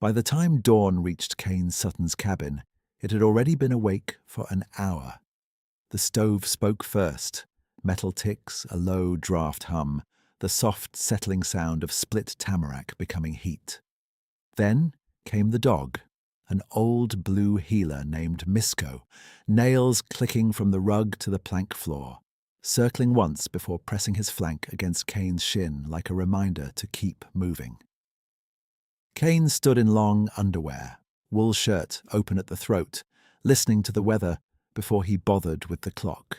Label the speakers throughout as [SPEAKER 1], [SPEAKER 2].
[SPEAKER 1] By the time dawn reached Kane Sutton's cabin, it had already been awake for an hour. The stove spoke first, metal ticks, a low draft hum, the soft settling sound of split tamarack becoming heat. Then came the dog, an old blue heeler named Misko, nails clicking from the rug to the plank floor, circling once before pressing his flank against Kane's shin like a reminder to keep moving. Kane stood in long underwear, wool shirt open at the throat, listening to the weather before he bothered with the clock.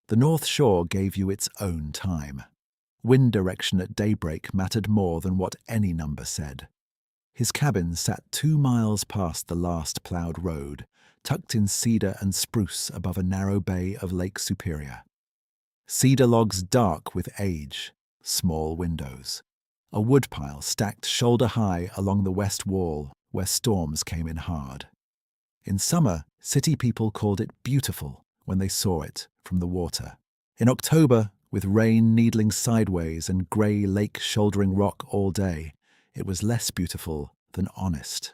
[SPEAKER 1] The North Shore gave you its own time. Wind direction at daybreak mattered more than what any number said. His cabin sat 2 miles past the last ploughed road, tucked in cedar and spruce above a narrow bay of Lake Superior. Cedar logs dark with age, small windows. A woodpile stacked shoulder-high along the west wall where storms came in hard. In summer, city people called it beautiful when they saw it from the water. In October, with rain needling sideways and grey lake shouldering rock all day, it was less beautiful than honest.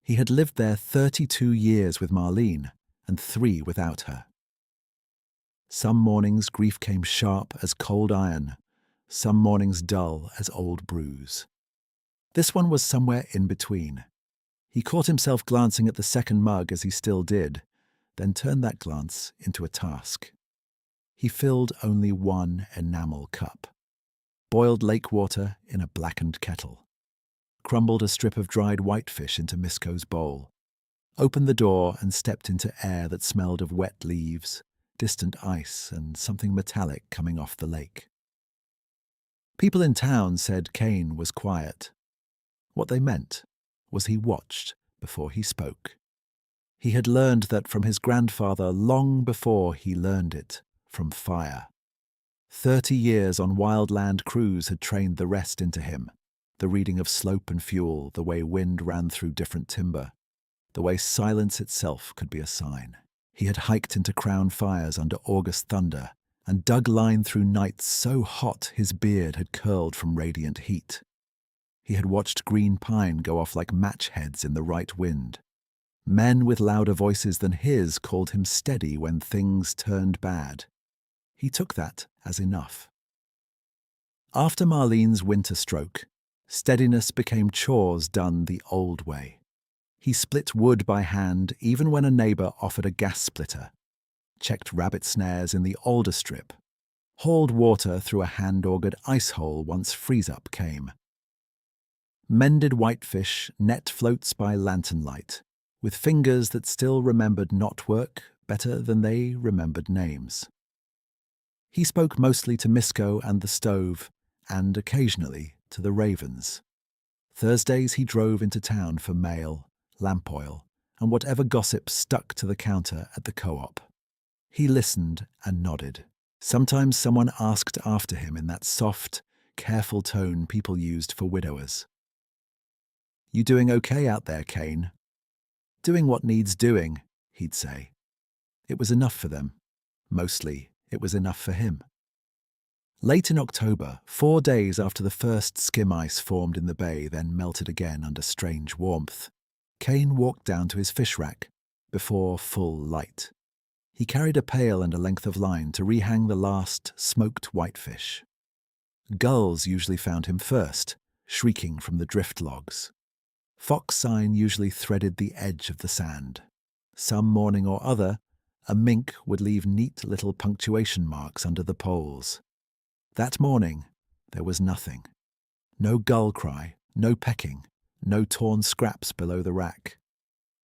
[SPEAKER 1] He had lived there 32 years with Marlene and 3 without her. Some mornings grief came sharp as cold iron, some mornings dull as old bruise. This one was somewhere in between. He caught himself glancing at the second mug as he still did, then turned that glance into a task. He filled only one enamel cup, boiled lake water in a blackened kettle, crumbled a strip of dried whitefish into Misko's bowl, opened the door and stepped into air that smelled of wet leaves, distant ice, and something metallic coming off the lake. People in town said Kane was quiet. What they meant was he watched before he spoke. He had learned that from his grandfather long before he learned it from fire. 30 years on wildland cruise had trained the rest into him, the reading of slope and fuel, the way wind ran through different timber, the way silence itself could be a sign. He had hiked into crown fires under August thunder and dug line through nights so hot his beard had curled from radiant heat. He had watched green pine go off like match heads in the right wind. Men with louder voices than his called him steady when things turned bad. He took that as enough. After Marlene's winter stroke, steadiness became chores done the old way. He split wood by hand even when a neighbour offered a gas splitter, checked rabbit snares in the alder strip, hauled water through a hand-augered ice hole once freeze-up came. Mended whitefish net floats by lantern light, with fingers that still remembered knotwork better than they remembered names. He spoke mostly to Misko and the stove, and occasionally to the ravens. Thursdays he drove into town for mail, lamp oil, and whatever gossip stuck to the counter at the co-op. He listened and nodded. Sometimes someone asked after him in that soft, careful tone people used for widowers. "You doing okay out there, Kane?" "Doing what needs doing," he'd say. It was enough for them. Mostly, it was enough for him. Late in October, 4 days after the first skim ice formed in the bay, then melted again under strange warmth, Kane walked down to his fish rack before full light. He carried a pail and a length of line to rehang the last smoked whitefish. Gulls usually found him first, shrieking from the drift logs. Fox sign usually threaded the edge of the sand. Some morning or other, a mink would leave neat little punctuation marks under the poles. That morning, there was nothing. No gull cry, no pecking, no torn scraps below the rack.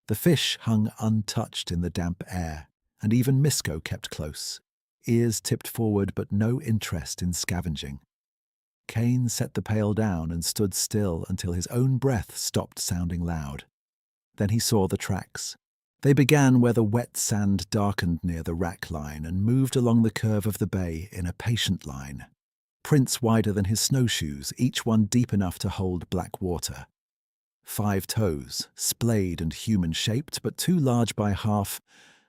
[SPEAKER 1] The fish hung untouched in the damp air, and even Misko kept close, ears tipped forward but no interest in scavenging. Kane set the pail down and stood still until his own breath stopped sounding loud. Then he saw the tracks. They began where the wet sand darkened near the rack line and moved along the curve of the bay in a patient line. Prints wider than his snowshoes, each one deep enough to hold black water. 5 toes, splayed and human-shaped, but too large by half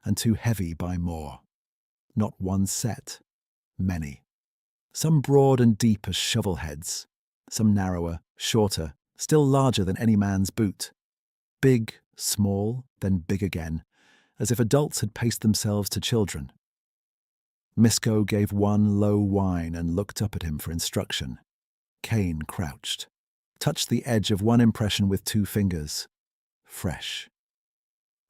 [SPEAKER 1] and too heavy by more. Not one set, many. Some broad and deep as shovel heads, some narrower, shorter, still larger than any man's boot. Big, small, then big again, as if adults had paced themselves to children. Misko gave one low whine and looked up at him for instruction. Kane crouched, touched the edge of one impression with 2 fingers. Fresh.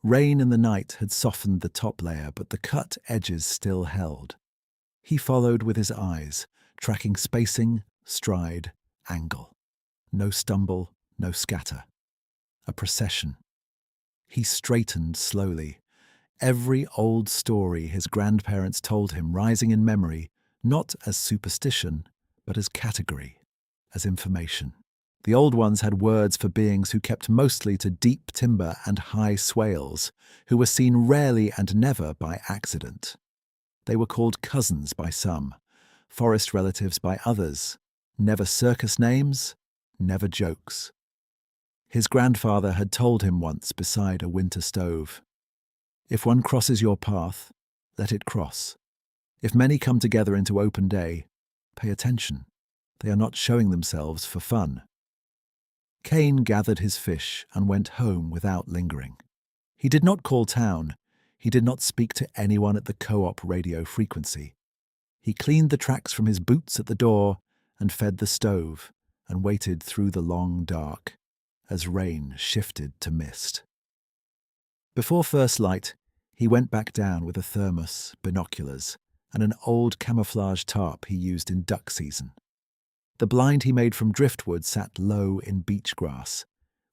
[SPEAKER 1] Rain in the night had softened the top layer, but the cut edges still held. He followed with his eyes, tracking spacing, stride, angle. No stumble, no scatter. A procession. He straightened slowly, every old story his grandparents told him rising in memory, not as superstition, but as category, as information. The old ones had words for beings who kept mostly to deep timber and high swales, who were seen rarely and never by accident. They were called cousins by some, forest relatives by others, never circus names, never jokes. His grandfather had told him once beside a winter stove, "If one crosses your path, let it cross. If many come together into open day, pay attention. They are not showing themselves for fun." Kane gathered his fish and went home without lingering. He did not call town. He did not speak to anyone at the co-op radio frequency. He cleaned the tracks from his boots at the door and fed the stove and waited through the long dark as rain shifted to mist. Before first light, he went back down with a thermos, binoculars, and an old camouflage tarp he used in duck season. The blind he made from driftwood sat low in beach grass,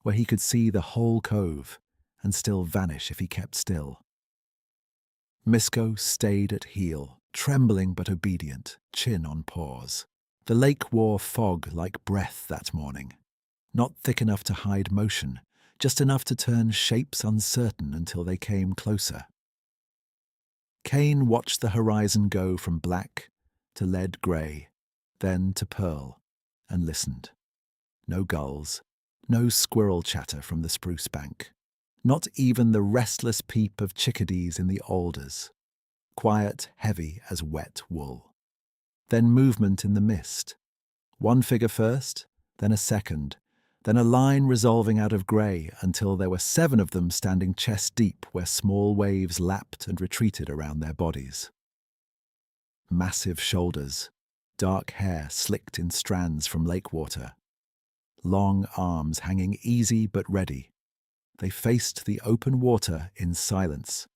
[SPEAKER 1] where he could see the whole cove and still vanish if he kept still. Misko stayed at heel, trembling but obedient, chin on paws. The lake wore fog like breath that morning, not thick enough to hide motion, just enough to turn shapes uncertain until they came closer. Kane watched the horizon go from black to lead grey, then to pearl, and listened. No gulls, no squirrel chatter from the spruce bank, not even the restless peep of chickadees in the alders. Quiet, heavy as wet wool. Then movement in the mist. One figure first, then a second, then a line resolving out of grey until there were 7 of them standing chest deep where small waves lapped and retreated around their bodies. Massive shoulders, dark hair slicked in strands from lake water. Long arms hanging easy but ready. They faced the open water in silence.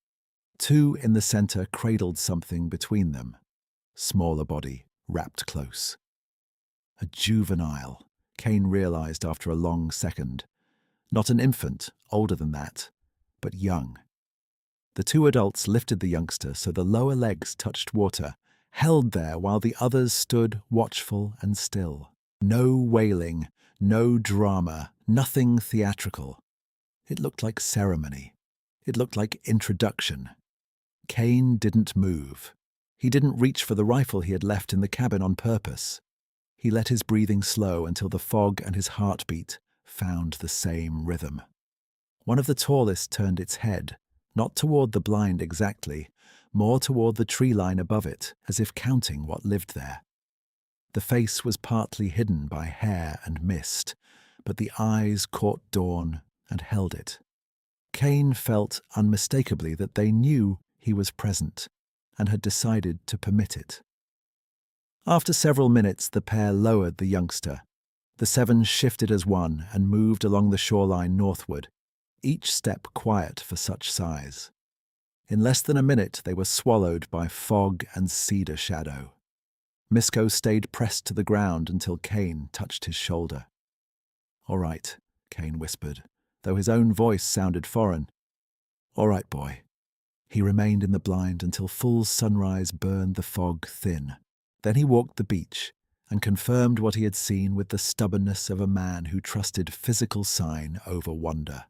[SPEAKER 1] 2 in the centre cradled something between them. Smaller body, wrapped close. A juvenile, Kane realised after a long second. Not an infant, older than that, but young. The 2 adults lifted the youngster so the lower legs touched water, held there while the others stood watchful and still. No wailing, no drama, nothing theatrical. It looked like ceremony. It looked like introduction. Kane didn't move. He didn't reach for the rifle he had left in the cabin on purpose. He let his breathing slow until the fog and his heartbeat found the same rhythm. One of the tallest turned its head, not toward the blind exactly, more toward the tree line above it, as if counting what lived there. The face was partly hidden by hair and mist, but the eyes caught dawn and held it. Kane felt unmistakably that they knew he was present and had decided to permit it. After several minutes, the pair lowered the youngster. The 7 shifted as one and moved along the shoreline northward, each step quiet for such size. In less than a minute, they were swallowed by fog and cedar shadow. Misko stayed pressed to the ground until Kane touched his shoulder. "All right," Kane whispered, though his own voice sounded foreign. "All right, boy." He remained in the blind until full sunrise burned the fog thin. Then he walked the beach and confirmed what he had seen with the stubbornness of a man who trusted physical sign over wonder.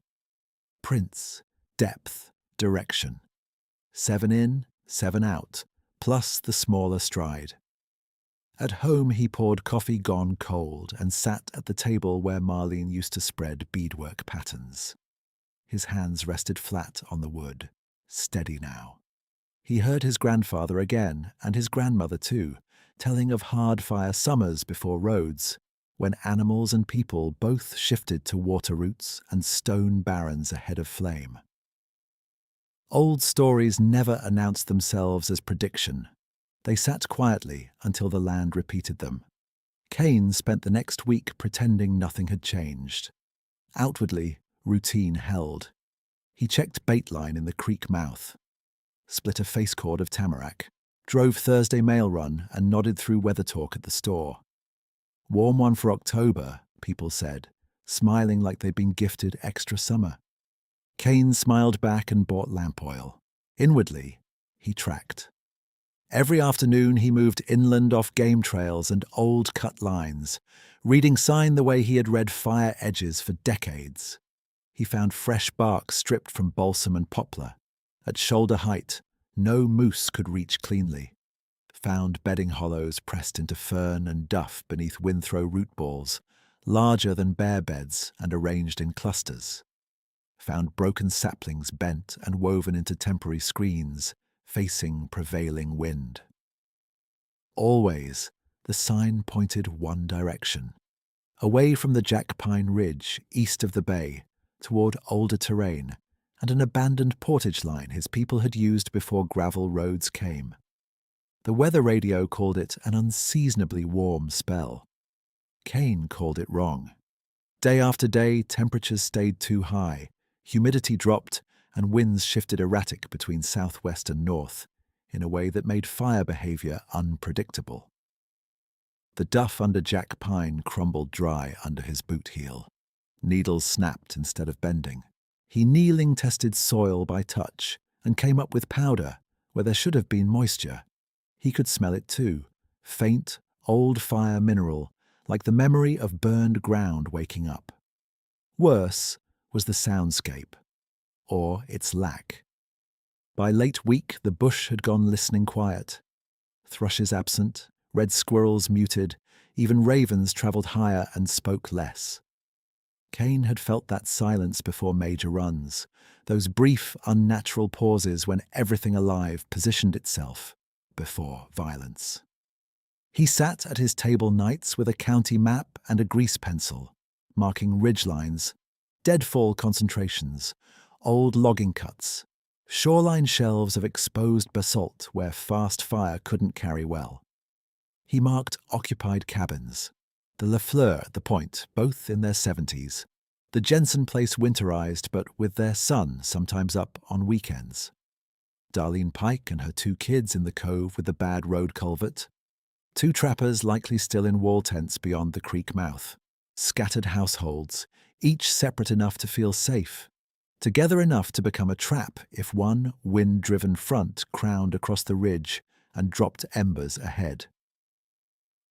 [SPEAKER 1] Prints, depth, direction. 7 in, 7 out, plus the smaller stride. At home he poured coffee gone cold and sat at the table where Marlene used to spread beadwork patterns. His hands rested flat on the wood, steady now. He heard his grandfather again, and his grandmother too, telling of hard-fire summers before roads, when animals and people both shifted to water routes and stone barrens ahead of flame. Old stories never announced themselves as prediction. They sat quietly until the land repeated them. Kane spent the next week pretending nothing had changed. Outwardly, routine held. He checked bait line in the creek mouth, split a face cord of tamarack, drove Thursday mail run and nodded through weather talk at the store. Warm one for October, people said, smiling like they'd been gifted extra summer. Kane smiled back and bought lamp oil. Inwardly, he tracked. Every afternoon he moved inland off game trails and old cut lines, reading sign the way he had read fire edges for decades. He found fresh bark stripped from balsam and poplar. At shoulder height, no moose could reach cleanly. Found bedding hollows pressed into fern and duff beneath windthrow root balls, larger than bear beds and arranged in clusters. Found broken saplings bent and woven into temporary screens, facing prevailing wind. Always, the sign pointed one direction, away from the Jack Pine Ridge east of the bay, toward older terrain and an abandoned portage line his people had used before gravel roads came. The weather radio called it an unseasonably warm spell. Kane called it wrong. Day after day, temperatures stayed too high, humidity dropped, and winds shifted erratic between southwest and north in a way that made fire behavior unpredictable. The duff under Jack Pine crumbled dry under his boot heel. Needles snapped instead of bending. He kneeling tested soil by touch and came up with powder where there should have been moisture. He could smell it too, faint, old fire mineral, like the memory of burned ground waking up. Worse was the soundscape, or its lack. By late week, the bush had gone listening quiet. Thrushes absent, red squirrels muted, even ravens travelled higher and spoke less. Kane had felt that silence before major runs, those brief, unnatural pauses when everything alive positioned itself before violence. He sat at his table nights with a county map and a grease pencil, marking ridgelines, deadfall concentrations, old logging cuts, shoreline shelves of exposed basalt where fast fire couldn't carry well. He marked occupied cabins, the Lafleur at the Point, both in their 70s, the Jensen place winterized but with their son sometimes up on weekends, Darlene Pike and her 2 kids in the cove with the bad road culvert, 2 trappers likely still in wall tents beyond the creek mouth, scattered households, each separate enough to feel safe, together enough to become a trap if one wind-driven front crowned across the ridge and dropped embers ahead.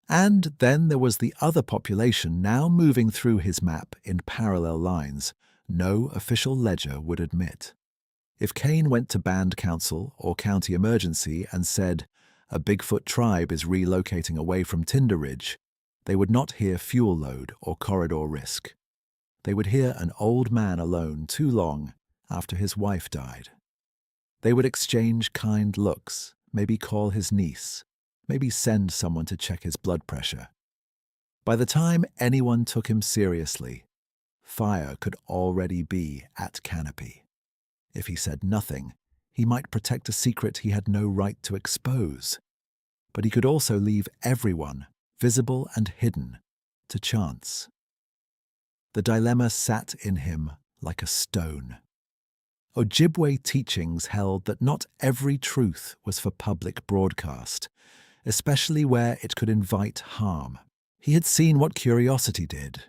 [SPEAKER 1] And then there was the other population now moving through his map in parallel lines no official ledger would admit. If Kane went to band council or county emergency and said, a Bigfoot tribe is relocating away from Tinder Ridge, they would not hear fuel load or corridor risk. They would hear an old man alone too long after his wife died. They would exchange kind looks, maybe call his niece, maybe send someone to check his blood pressure. By the time anyone took him seriously, fire could already be at canopy. If he said nothing, he might protect a secret he had no right to expose. But he could also leave everyone, visible and hidden, to chance. The dilemma sat in him like a stone. Ojibwe teachings held that not every truth was for public broadcast, especially where it could invite harm. He had seen what curiosity did.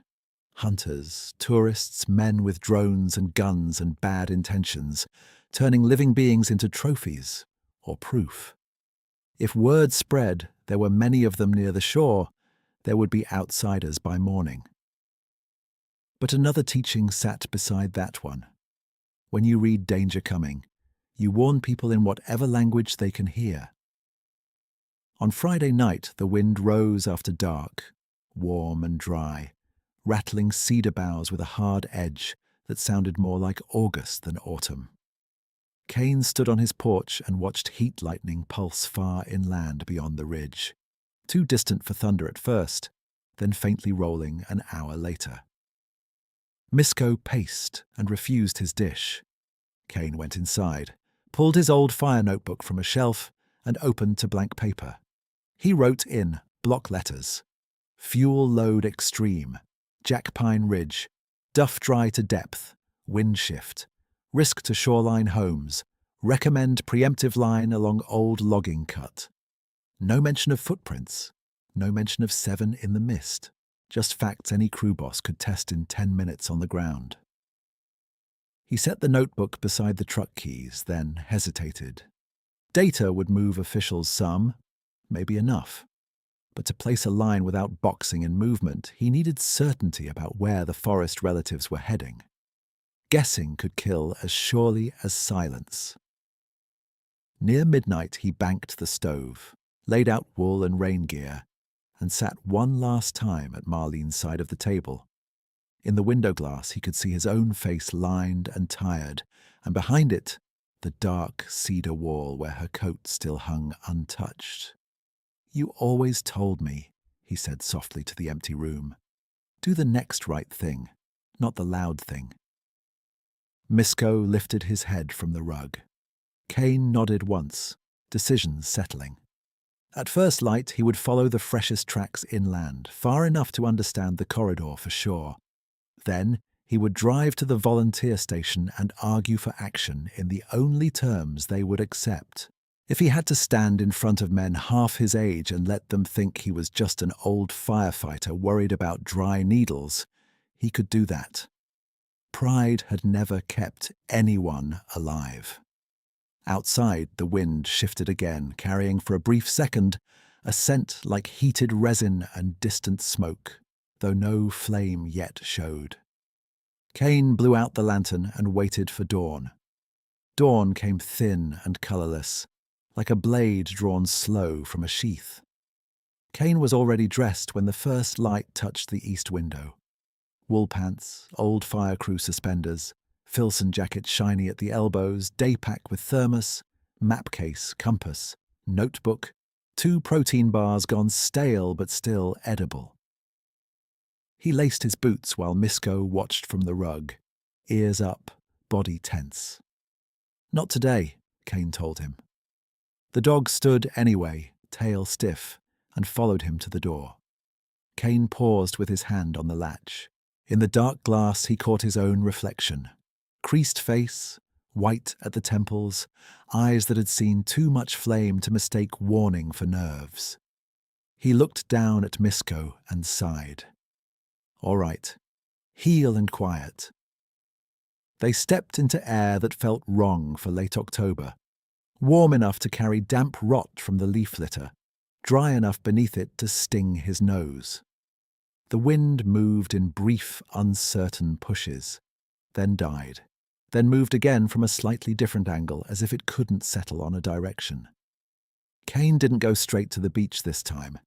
[SPEAKER 1] Hunters, tourists, men with drones and guns and bad intentions, turning living beings into trophies or proof. If word spread, there were many of them near the shore, there would be outsiders by morning. But another teaching sat beside that one. When you read Danger Coming, you warn people in whatever language they can hear. On Friday night, the wind rose after dark, warm and dry, rattling cedar boughs with a hard edge that sounded more like August than autumn. Kane stood on his porch and watched heat lightning pulse far inland beyond the ridge. Too distant for thunder at first, then faintly rolling an hour later. Misko paced and refused his dish. Kane went inside, pulled his old fire notebook from a shelf, and opened to blank paper. He wrote in block letters: fuel load extreme, Jack Pine Ridge, duff dry to depth, wind shift, risk to shoreline homes, recommend preemptive line along old logging cut. No mention of footprints, no mention of 7 in the mist, just facts any crew boss could test in 10 minutes on the ground. He set the notebook beside the truck keys, then hesitated. Data would move officials some, maybe enough. But to place a line without boxing in movement, he needed certainty about where the forest relatives were heading. Guessing could kill as surely as silence. Near midnight, he banked the stove, laid out wool and rain gear, and sat one last time at Marlene's side of the table. In the window glass, he could see his own face lined and tired, and behind it, the dark cedar wall where her coat still hung untouched. "You always told me," he said softly to the empty room. "Do the next right thing, not the loud thing." Misko lifted his head from the rug. Kane nodded once, decisions settling. At first light, he would follow the freshest tracks inland, far enough to understand the corridor for sure. Then he would drive to the volunteer station and argue for action in the only terms they would accept. If he had to stand in front of men half his age and let them think he was just an old firefighter worried about dry needles, he could do that. Pride had never kept anyone alive. Outside, the wind shifted again, carrying for a brief second a scent like heated resin and distant smoke, though no flame yet showed. Kane blew out the lantern and waited for dawn. Dawn came thin and colourless, like a blade drawn slow from a sheath. Kane was already dressed when the first light touched the east window. Wool pants, old fire crew suspenders, Filson jacket shiny at the elbows, day pack with thermos, map case, compass, notebook, 2 protein bars gone stale but still edible. He laced his boots while Misko watched from the rug, ears up, body tense. "Not today," Kane told him. The dog stood anyway, tail stiff, and followed him to the door. Kane paused with his hand on the latch. In the dark glass he caught his own reflection. Creased face, white at the temples, eyes that had seen too much flame to mistake warning for nerves. He looked down at Misko and sighed. All right, heel and quiet. They stepped into air that felt wrong for late October, warm enough to carry damp rot from the leaf litter, dry enough beneath it to sting his nose. The wind moved in brief, uncertain pushes, then died, then moved again from a slightly different angle as if it couldn't settle on a direction. Kane didn't go straight to the beach this time.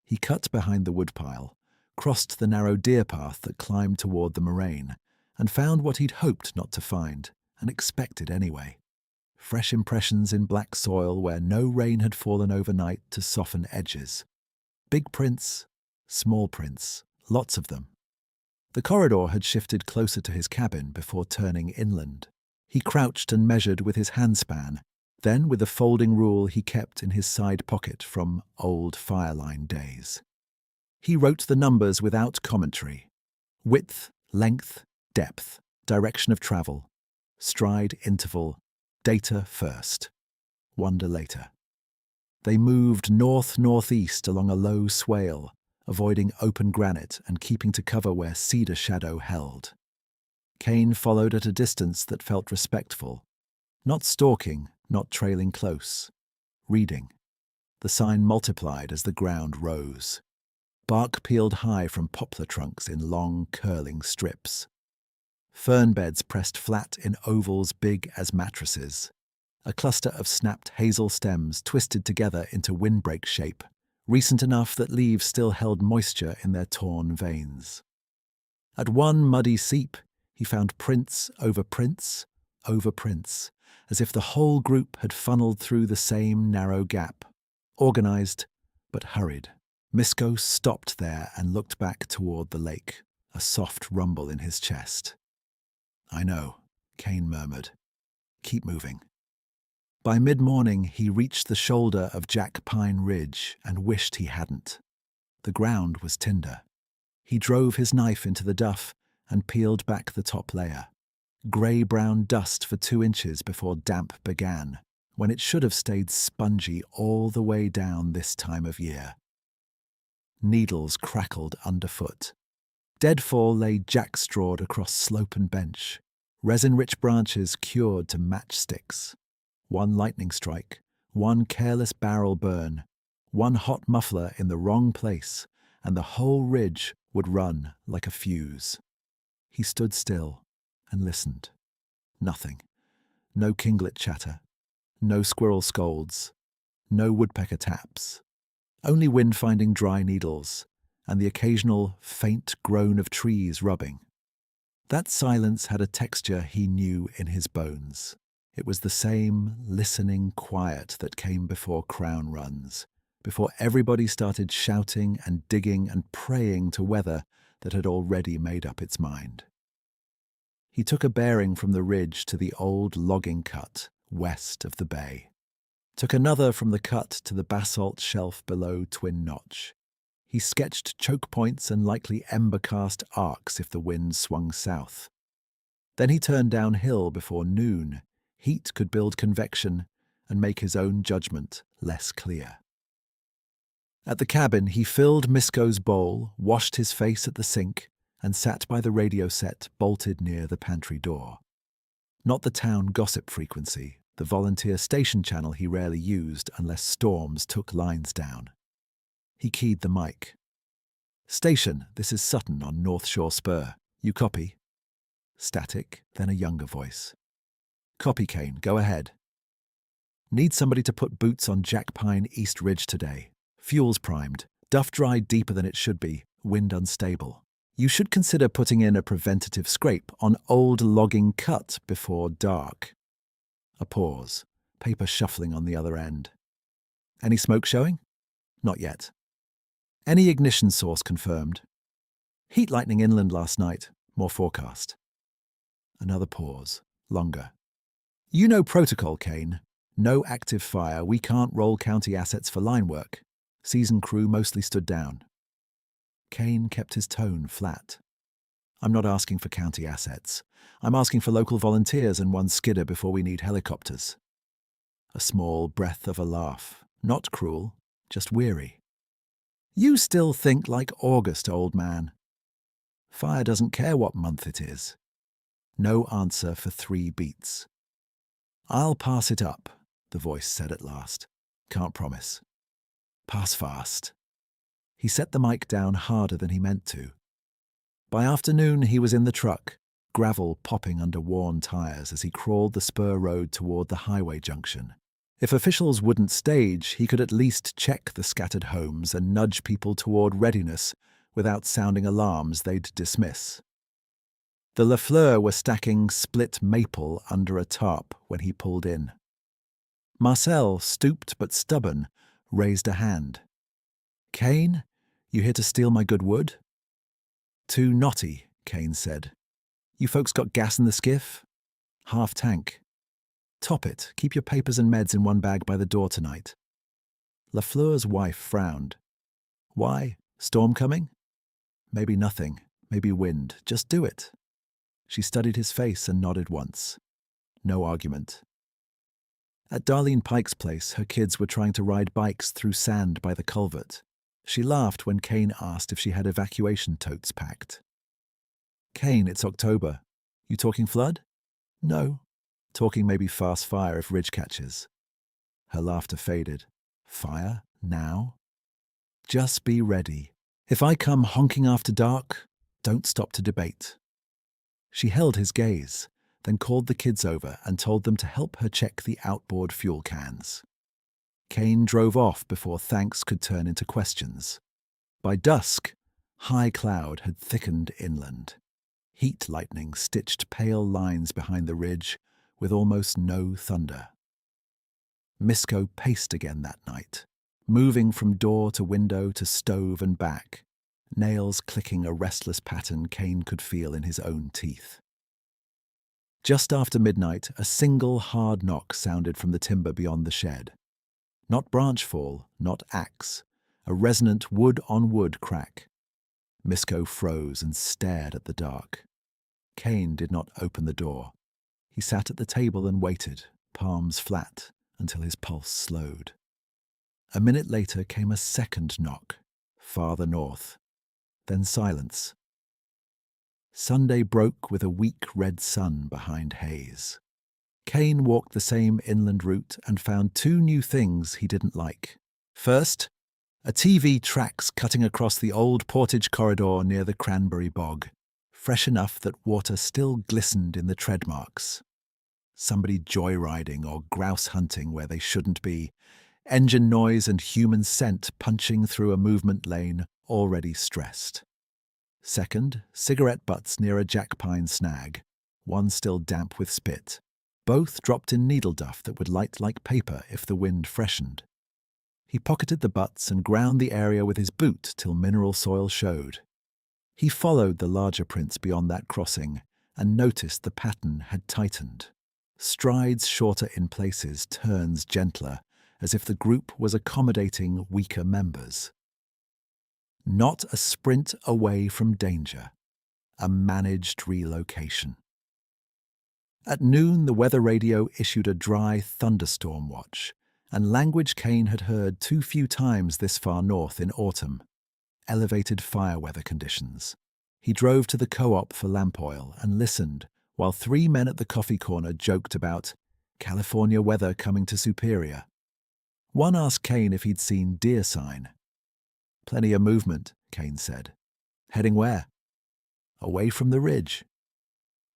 [SPEAKER 1] He cut behind the woodpile, crossed the narrow deer path that climbed toward the moraine, and found what he'd hoped not to find, and expected anyway. Fresh impressions in black soil where no rain had fallen overnight to soften edges. Big prints, small prints, lots of them. The corridor had shifted closer to his cabin before turning inland. He crouched and measured with his handspan, then with the folding rule he kept in his side pocket from old fireline days. He wrote the numbers without commentary. Width, length, depth, direction of travel, stride interval, data first, wonder later. They moved north-northeast along a low swale, avoiding open granite and keeping to cover where cedar shadow held. Kane followed at a distance that felt respectful, not stalking, not trailing close, reading. The sign multiplied as the ground rose. Bark peeled high from poplar trunks in long, curling strips. Fern beds pressed flat in ovals big as mattresses. A cluster of snapped hazel stems twisted together into windbreak shape, recent enough that leaves still held moisture in their torn veins. At one muddy seep, he found prints, as if the whole group had funneled through the same narrow gap, organized but hurried. Misko stopped there and looked back toward the lake, a soft rumble in his chest. "I know," Kane murmured. "Keep moving." By mid-morning, he reached the shoulder of Jack Pine Ridge and wished he hadn't. The ground was tinder. He drove his knife into the duff and peeled back the top layer. Grey-brown dust for 2 inches before damp began, when it should have stayed spongy all the way down this time of year. Needles crackled underfoot. Deadfall lay jackstrawed across slope and bench, resin-rich branches cured to matchsticks. One lightning strike, one careless barrel burn, one hot muffler in the wrong place, and the whole ridge would run like a fuse. He stood still and listened. Nothing. No kinglet chatter. No squirrel scolds. No woodpecker taps. Only wind finding dry needles, and the occasional faint groan of trees rubbing. That silence had a texture he knew in his bones. It was the same listening quiet that came before Crown runs, before everybody started shouting and digging and praying to weather that had already made up its mind. He took a bearing from the ridge to the old logging cut west of the bay, took another from the cut to the basalt shelf below Twin Notch. He sketched choke points and likely ember-cast arcs if the wind swung south. Then he turned downhill before noon. Heat could build convection and make his own judgment less clear. At the cabin, he filled Misko's bowl, washed his face at the sink, and sat by the radio set bolted near the pantry door. Not the town gossip frequency, the volunteer station channel he rarely used unless storms took lines down. He keyed the mic. "Station, this is Sutton on North Shore Spur. You copy?" Static, then a younger voice. "Copy, Kane, go ahead." "Need somebody to put boots on Jack Pine East Ridge today. Fuel's primed, duff dried deeper than it should be, wind unstable. You should consider putting in a preventative scrape on old logging cut before dark." A pause, paper shuffling on the other end. "Any smoke showing?" "Not yet." "Any ignition source confirmed?" "Heat lightning inland last night, more forecast." Another pause, longer. "You know protocol, Kane. No active fire, we can't roll county assets for line work. Season crew mostly stood down." Kane kept his tone flat. "I'm not asking for county assets. I'm asking for local volunteers and one skidder before we need helicopters." A small breath of a laugh, not cruel, just weary. "You still think like August, old man. Fire doesn't care what month it is." No answer for 3 beats. "I'll pass it up," the voice said at last. "Can't promise." "Pass fast." He set the mic down harder than he meant to. By afternoon, he was in the truck, gravel popping under worn tires as he crawled the spur road toward the highway junction. If officials wouldn't stage, he could at least check the scattered homes and nudge people toward readiness without sounding alarms they'd dismiss. The Lafleur were stacking split maple under a tarp when he pulled in. Marcel, stooped but stubborn, raised a hand. "Kane, you here to steal my good wood?" "Too knotty," Kane said. "You folks got gas in the skiff?" "Half tank." "Top it. Keep your papers and meds in one bag by the door tonight." Lafleur's wife frowned. "Why? Storm coming?" "Maybe nothing. Maybe wind. Just do it." She studied his face and nodded once. No argument. At Darlene Pike's place, her kids were trying to ride bikes through sand by the culvert. She laughed when Kane asked if she had evacuation totes packed. "Kane, it's October. You talking flood?" "No." "Talking maybe fast fire if ridge catches." Her laughter faded. "Fire? Now?" "Just be ready. If I come honking after dark, don't stop to debate." She held his gaze, then called the kids over and told them to help her check the outboard fuel cans. Kane drove off before thanks could turn into questions. By dusk, high cloud had thickened inland. Heat lightning stitched pale lines behind the ridge with almost no thunder. Misko paced again that night, moving from door to window to stove and back, nails clicking a restless pattern Kane could feel in his own teeth. Just after midnight, a single hard knock sounded from the timber beyond the shed. Not branch fall, not axe, a resonant wood-on-wood crack. Misko froze and stared at the dark. Kane did not open the door. He sat at the table and waited, palms flat, until his pulse slowed. A minute later came a second knock, farther north. Then silence. Sunday broke with a weak red sun behind haze. Kane walked the same inland route and found two new things he didn't like. First, a TV tracks cutting across the old portage corridor near the cranberry bog, fresh enough that water still glistened in the tread marks. Somebody joyriding or grouse hunting where they shouldn't be, engine noise and human scent punching through a movement lane already stressed. Second, cigarette butts near a jackpine snag, one still damp with spit, both dropped in needle duff that would light like paper if the wind freshened. He pocketed the butts and ground the area with his boot till mineral soil showed. He followed the larger prints beyond that crossing and noticed the pattern had tightened. Strides shorter in places, turns gentler, as if the group was accommodating weaker members. Not a sprint away from danger, a managed relocation. At noon, the weather radio issued a dry thunderstorm watch, and language Kane had heard too few times this far north in autumn. Elevated fire weather conditions. He drove to the co-op for lamp oil and listened while three men at the coffee corner joked about California weather coming to Superior. One asked Kane if he'd seen deer sign. Plenty of movement, Kane said. Heading where? Away from the ridge.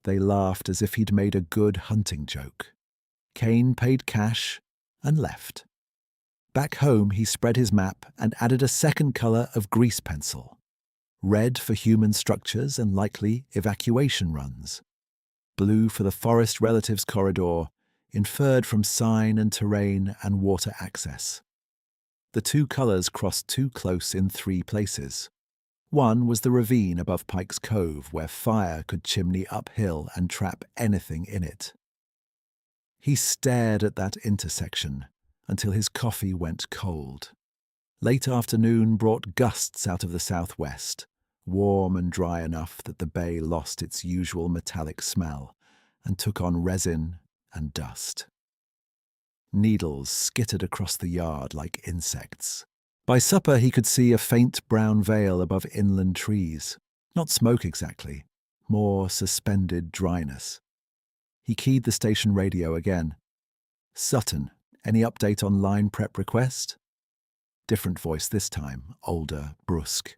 [SPEAKER 1] They laughed as if he'd made a good hunting joke. Kane paid cash and left. Back home, he spread his map and added a second colour of grease pencil. Red for human structures and likely evacuation runs. Blue for the forest relatives corridor, inferred from sign and terrain and water access. The two colours crossed too close in three places. One was the ravine above Pike's Cove, where fire could chimney uphill and trap anything in it. He stared at that intersection until his coffee went cold. Late afternoon brought gusts out of the southwest, warm and dry enough that the bay lost its usual metallic smell and took on resin and dust. Needles skittered across the yard like insects. By supper he could see a faint brown veil above inland trees. Not smoke exactly, more suspended dryness. He keyed the station radio again. Sutton, any update on line prep request? Different voice this time, older, brusque.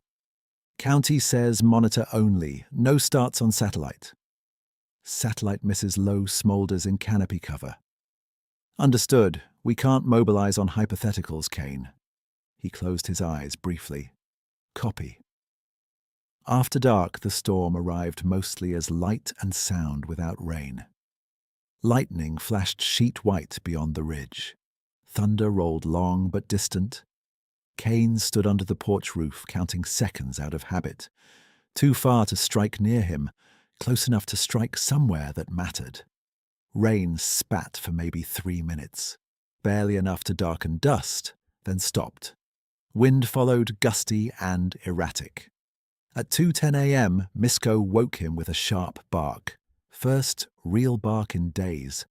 [SPEAKER 1] County says monitor only, no starts on satellite. Satellite misses low smoulders in canopy cover. Understood, we can't mobilize on hypotheticals, Kane. He closed his eyes briefly. Copy. After dark, the storm arrived mostly as light and sound without rain. Lightning flashed sheet white beyond the ridge. Thunder rolled long but distant. Kane stood under the porch roof, counting seconds out of habit. Too far to strike near him, close enough to strike somewhere that mattered. Rain spat for maybe 3 minutes, barely enough to darken dust, then stopped. Wind followed, gusty and erratic. At 2:10 a.m., Misko woke him with a sharp bark. First real bark in days.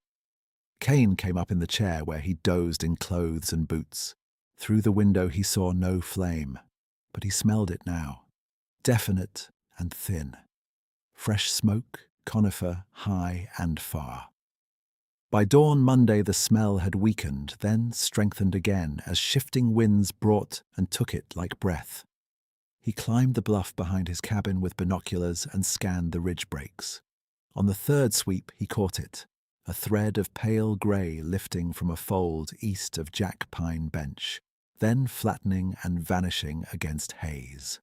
[SPEAKER 1] Kane came up in the chair where he dozed in clothes and boots. Through the window he saw no flame, but he smelled it now. Definite and thin. Fresh smoke, conifer, high and far. By dawn Monday the smell had weakened, then strengthened again as shifting winds brought and took it like breath. He climbed the bluff behind his cabin with binoculars and scanned the ridge breaks. On the third sweep he caught it, a thread of pale grey lifting from a fold east of Jack Pine Bench, then flattening and vanishing against haze.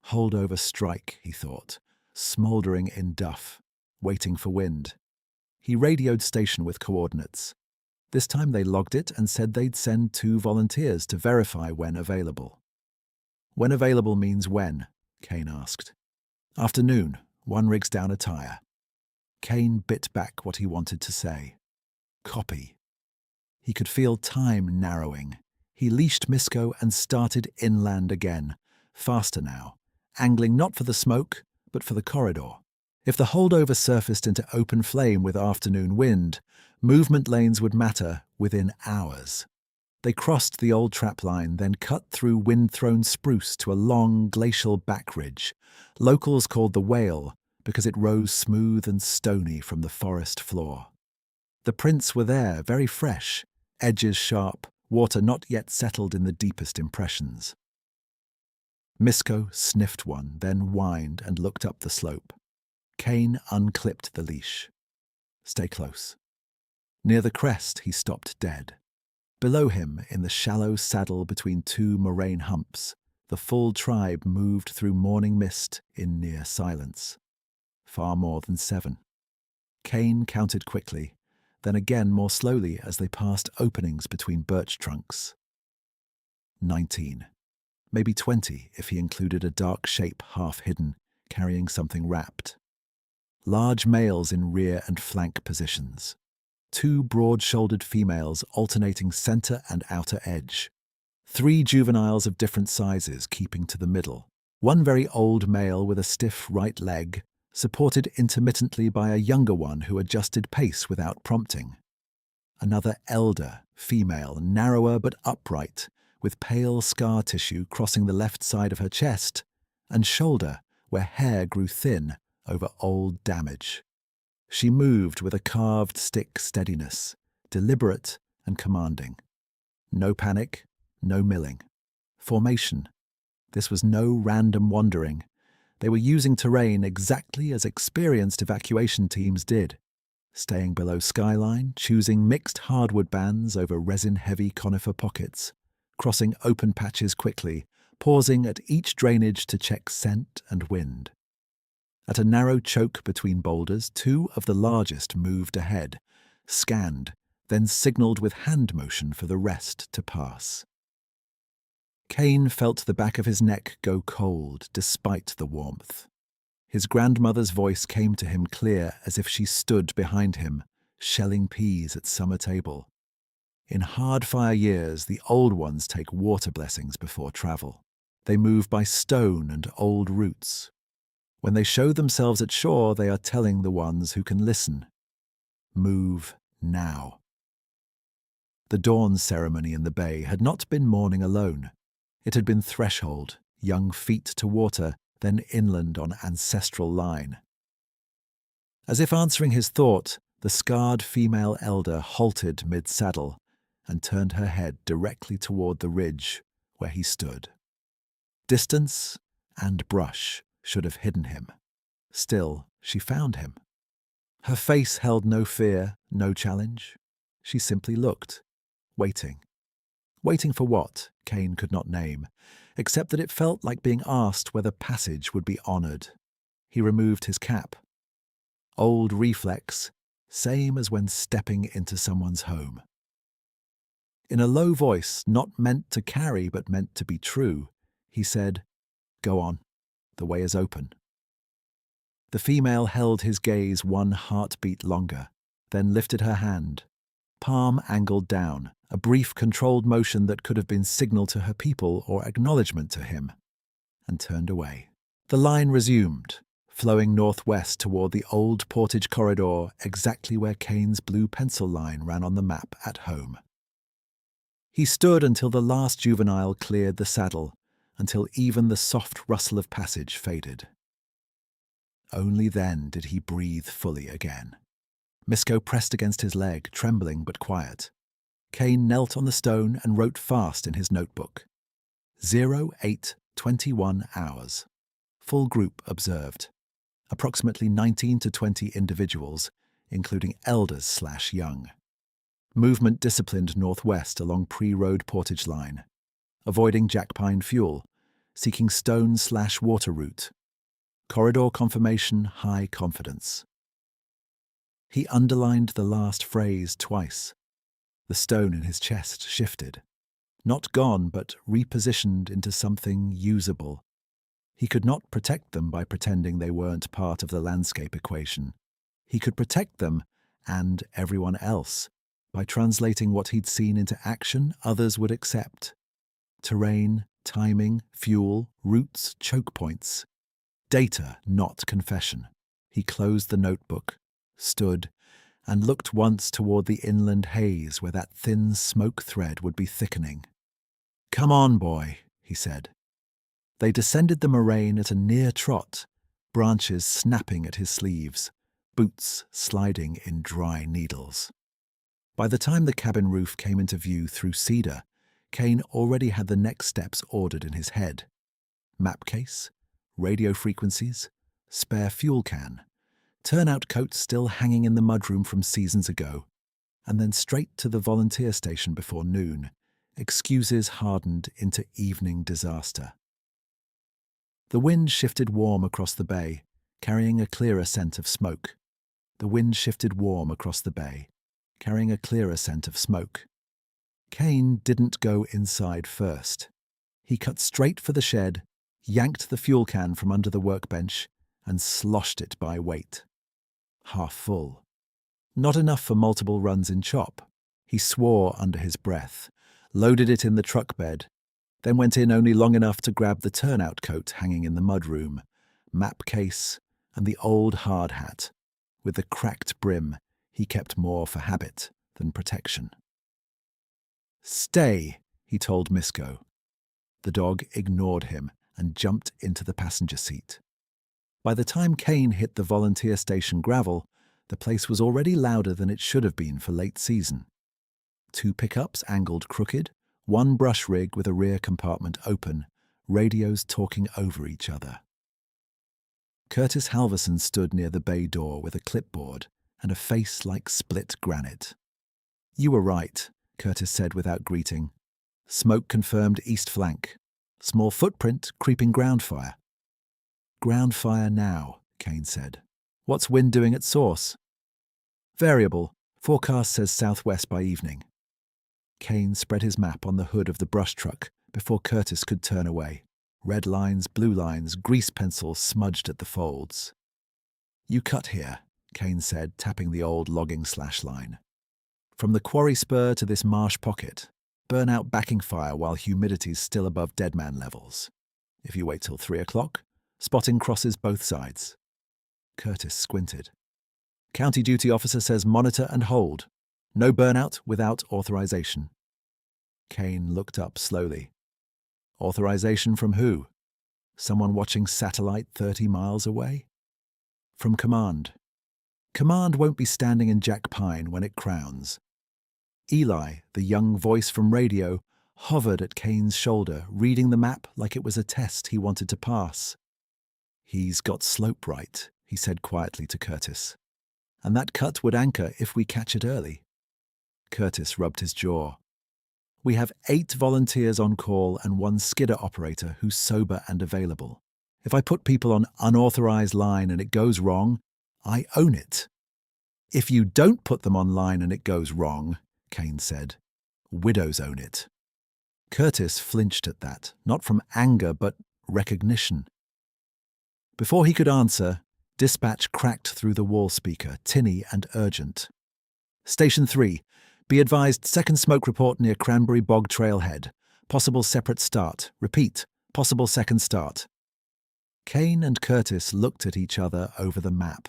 [SPEAKER 1] Holdover strike, he thought, smouldering in duff, waiting for wind. He radioed station with coordinates. This time they logged it and said they'd send 2 volunteers to verify when available. When available means when? Kane asked. Afternoon, one rigs down a tire. Kane bit back what he wanted to say. Copy. He could feel time narrowing. He leashed Misko and started inland again, faster now, angling not for the smoke, but for the corridor. If the holdover surfaced into open flame with afternoon wind, movement lanes would matter within hours. They crossed the old trapline, then cut through wind-thrown spruce to a long glacial back ridge. Locals called the Whale because it rose smooth and stony from the forest floor. The prints were there, very fresh, edges sharp, water not yet settled in the deepest impressions. Misko sniffed one, then whined and looked up the slope. Kane unclipped the leash. Stay close. Near the crest, he stopped dead. Below him, in the shallow saddle between 2 moraine humps, the full tribe moved through morning mist in near silence. Far more than 7. Kane counted quickly, then again more slowly as they passed openings between birch trunks. 19. Maybe 20 if he included a dark shape half hidden, carrying something wrapped. Large males in rear and flank positions. 2 broad-shouldered females alternating center and outer edge. 3 juveniles of different sizes keeping to the middle. 1 very old male with a stiff right leg, supported intermittently by a younger one who adjusted pace without prompting. Another elder, female, narrower but upright, with pale scar tissue crossing the left side of her chest and shoulder where hair grew thin over old damage. She moved with a carved stick steadiness, deliberate and commanding. No panic, no milling. Formation. This was no random wandering. They were using terrain exactly as experienced evacuation teams did, staying below skyline, choosing mixed hardwood bands over resin-heavy conifer pockets, crossing open patches quickly, pausing at each drainage to check scent and wind. At a narrow choke between boulders, 2 of the largest moved ahead, scanned, then signaled with hand motion for the rest to pass. Kane felt the back of his neck go cold despite the warmth. His grandmother's voice came to him clear as if she stood behind him, shelling peas at summer table. In hard-fire years, the old ones take water blessings before travel. They move by stone and old roots. When they show themselves at shore, they are telling the ones who can listen. Move now. The dawn ceremony in the bay had not been mourning alone. It had been threshold, young feet to water, then inland on ancestral line. As if answering his thought, the scarred female elder halted mid-saddle and turned her head directly toward the ridge where he stood. Distance and brush should have hidden him. Still, she found him. Her face held no fear, no challenge. She simply looked, waiting. Waiting for what, Kane could not name, except that it felt like being asked whether passage would be honored. He removed his cap. Old reflex, same as when stepping into someone's home. In a low voice, not meant to carry but meant to be true, he said, "Go on, the way is open." The female held his gaze 1 heartbeat longer, then lifted her hand, palm angled down, a brief controlled motion that could have been signal to her people or acknowledgement to him, and turned away. The line resumed, flowing northwest toward the old portage corridor exactly where Kane's blue pencil line ran on the map at home. He stood until the last juvenile cleared the saddle, until even the soft rustle of passage faded. Only then did he breathe fully again. Misko pressed against his leg, trembling but quiet. Kane knelt on the stone and wrote fast in his notebook. 08:21 hours. Full group observed. Approximately 19 to 20 individuals, including elders/young. Movement disciplined northwest along pre-road portage line. Avoiding jackpine fuel, seeking stone/water route. Corridor confirmation, high confidence. He underlined the last phrase twice. The stone in his chest shifted. Not gone, but repositioned into something usable. He could not protect them by pretending they weren't part of the landscape equation. He could protect them, and everyone else, by translating what he'd seen into action others would accept. Terrain, timing, fuel, routes, choke points. Data, not confession. He closed the notebook, stood, and looked once toward the inland haze where that thin smoke thread would be thickening. "Come on, boy," he said. They descended the moraine at a near trot, branches snapping at his sleeves, boots sliding in dry needles. By the time the cabin roof came into view through cedar, Kane already had the next steps ordered in his head. Map case, radio frequencies, spare fuel can, turnout coat still hanging in the mudroom from seasons ago, and then straight to the volunteer station before noon, excuses hardened into evening disaster. The wind shifted warm across the bay, carrying a clearer scent of smoke. The wind shifted warm across the bay, carrying a clearer scent of smoke. Kane didn't go inside first. He cut straight for the shed, yanked the fuel can from under the workbench, and sloshed it by weight. Half full. Not enough for multiple runs in chop. He swore under his breath, loaded it in the truck bed, then went in only long enough to grab the turnout coat hanging in the mudroom, map case, and the old hard hat. With the cracked brim, he kept more for habit than protection. "Stay," he told Misko. The dog ignored him and jumped into the passenger seat. By the time Kane hit the volunteer station gravel, the place was already louder than it should have been for late season. 2 pickups angled crooked, 1 brush rig with a rear compartment open, radios talking over each other. Curtis Halverson stood near the bay door with a clipboard and a face like split granite. "You were right," Curtis said without greeting. "Smoke confirmed east flank. Small footprint, creeping ground fire." "Ground fire now," Kane said. "What's wind doing at source?" "Variable. Forecast says southwest by evening." Kane spread his map on the hood of the brush truck before Curtis could turn away. Red lines, blue lines, grease pencils smudged at the folds. "You cut here," Kane said, tapping the old logging slash line. "From the quarry spur to this marsh pocket. Burn out backing fire while humidity's still above deadman levels. If you wait till 3 o'clock, spotting crosses both sides." Curtis squinted. "County duty officer says monitor and hold. No burnout without authorization." Kane looked up slowly. "Authorization from who? Someone watching satellite 30 miles away?" "From command. Command won't be standing in Jack Pine when it crowns." Eli, the young voice from radio, hovered at Kane's shoulder, reading the map like it was a test he wanted to pass. "He's got slope right," he said quietly to Curtis. "And that cut would anchor if we catch it early." Curtis rubbed his jaw. "We have 8 volunteers on call and 1 skidder operator who's sober and available. If I put people on unauthorized line and it goes wrong, I own it." "If you don't put them on line and it goes wrong," Kane said, "widows own it." Curtis flinched at that, not from anger but recognition. Before he could answer, dispatch cracked through the wall speaker, tinny and urgent. "Station 3. Be advised, second smoke report near Cranberry Bog Trailhead. Possible separate start. Repeat, possible second start." Kane and Curtis looked at each other over the map.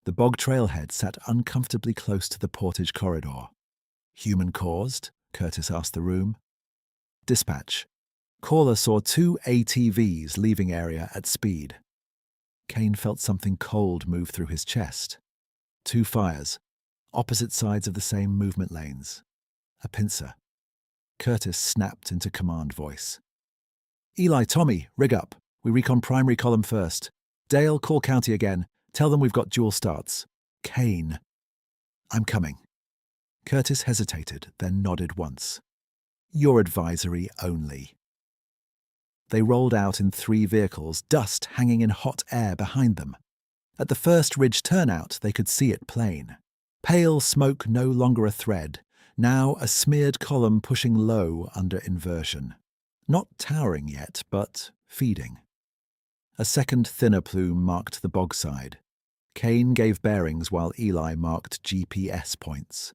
[SPEAKER 1] The bog trailhead sat uncomfortably close to the portage corridor. "Human caused?" Curtis asked the room. "Dispatch. Caller saw 2 ATVs leaving area at speed." Kane felt something cold move through his chest. 2 fires. Opposite sides of the same movement lanes. A pincer. Curtis snapped into command voice. "Eli, Tommy, rig up. We recon primary column first. Dale, call county again. Tell them we've got dual starts." "Kane." "I'm coming." Curtis hesitated, then nodded once. "Your advisory only." They rolled out in 3 vehicles, dust hanging in hot air behind them. At the first ridge turnout, they could see it plain. Pale smoke no longer a thread, Now a smeared column pushing low under inversion. Not towering yet, but feeding. A second thinner plume marked the bog side. Kane gave bearings while Eli marked GPS points.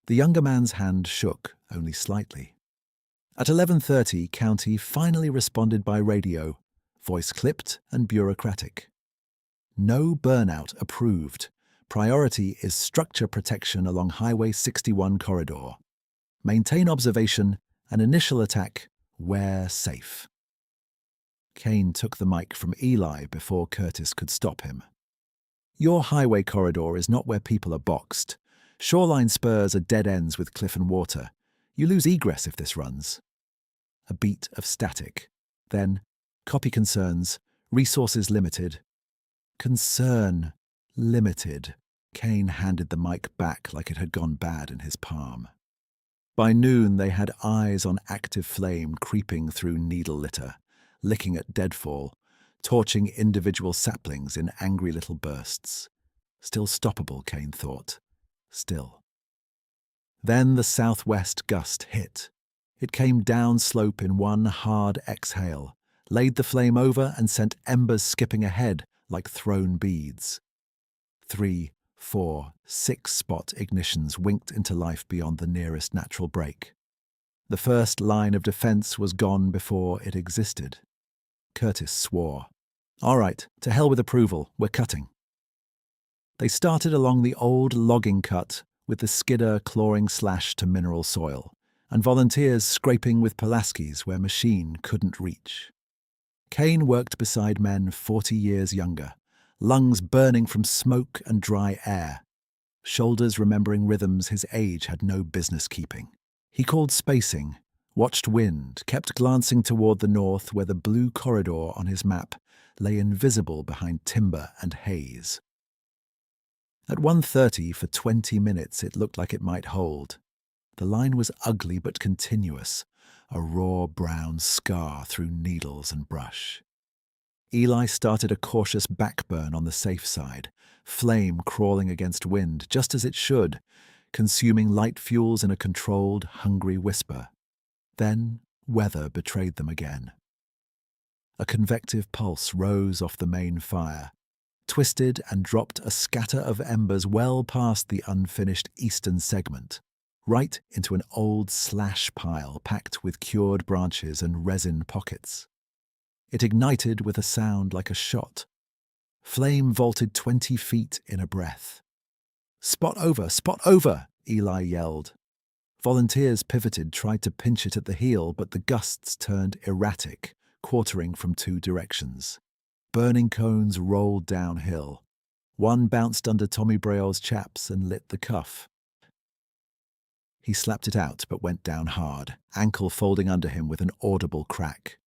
[SPEAKER 1] The younger man's hand shook, only slightly. At 11:30, County finally responded by radio, voice clipped and bureaucratic. No burnout approved. Priority is structure protection along Highway 61 corridor. Maintain observation and initial attack where safe. Kane took the mic from Eli before Curtis could stop him. Your highway corridor is not where people are boxed. Shoreline spurs are dead ends with cliff and water. You lose egress if this runs. A beat of static. Then, copy concerns, resources limited. Concern limited. Kane handed the mic back like it had gone bad in his palm. By noon, they had eyes on active flame creeping through needle litter, licking at deadfall, torching individual saplings in angry little bursts. Still stoppable, Kane thought. Still. Then the southwest gust hit. It came down slope in one hard exhale, laid the flame over and sent embers skipping ahead like thrown beads. 3, 4, 6 spot ignitions winked into life beyond the nearest natural break. The first line of defense was gone before it existed. Curtis swore. All right, to hell with approval, we're cutting. They started along the old logging cut with the skidder clawing slash to mineral soil, and volunteers scraping with Pulaskis where machine couldn't reach. Kane worked beside men 40 years younger, lungs burning from smoke and dry air, shoulders remembering rhythms his age had no business keeping. He called spacing, watched wind, kept glancing toward the north where the blue corridor on his map lay invisible behind timber and haze. At 1:30 for 20 minutes it looked like it might hold. The line was ugly but continuous, a raw brown scar through needles and brush. Eli started a cautious backburn on the safe side, flame crawling against wind just as it should, consuming light fuels in a controlled, hungry whisper. Then weather betrayed them again. A convective pulse rose off the main fire, twisted and dropped a scatter of embers well past the unfinished eastern segment, right into an old slash pile packed with cured branches and resin pockets. It ignited with a sound like a shot. Flame vaulted 20 feet in a breath. Spot over, Eli yelled. Volunteers pivoted, tried to pinch it at the heel, but the gusts turned erratic, quartering from 2 directions. Burning cones rolled downhill. One bounced under Tommy Breault's chaps and lit the cuff. He slapped it out but went down hard, ankle folding under him with an audible crack.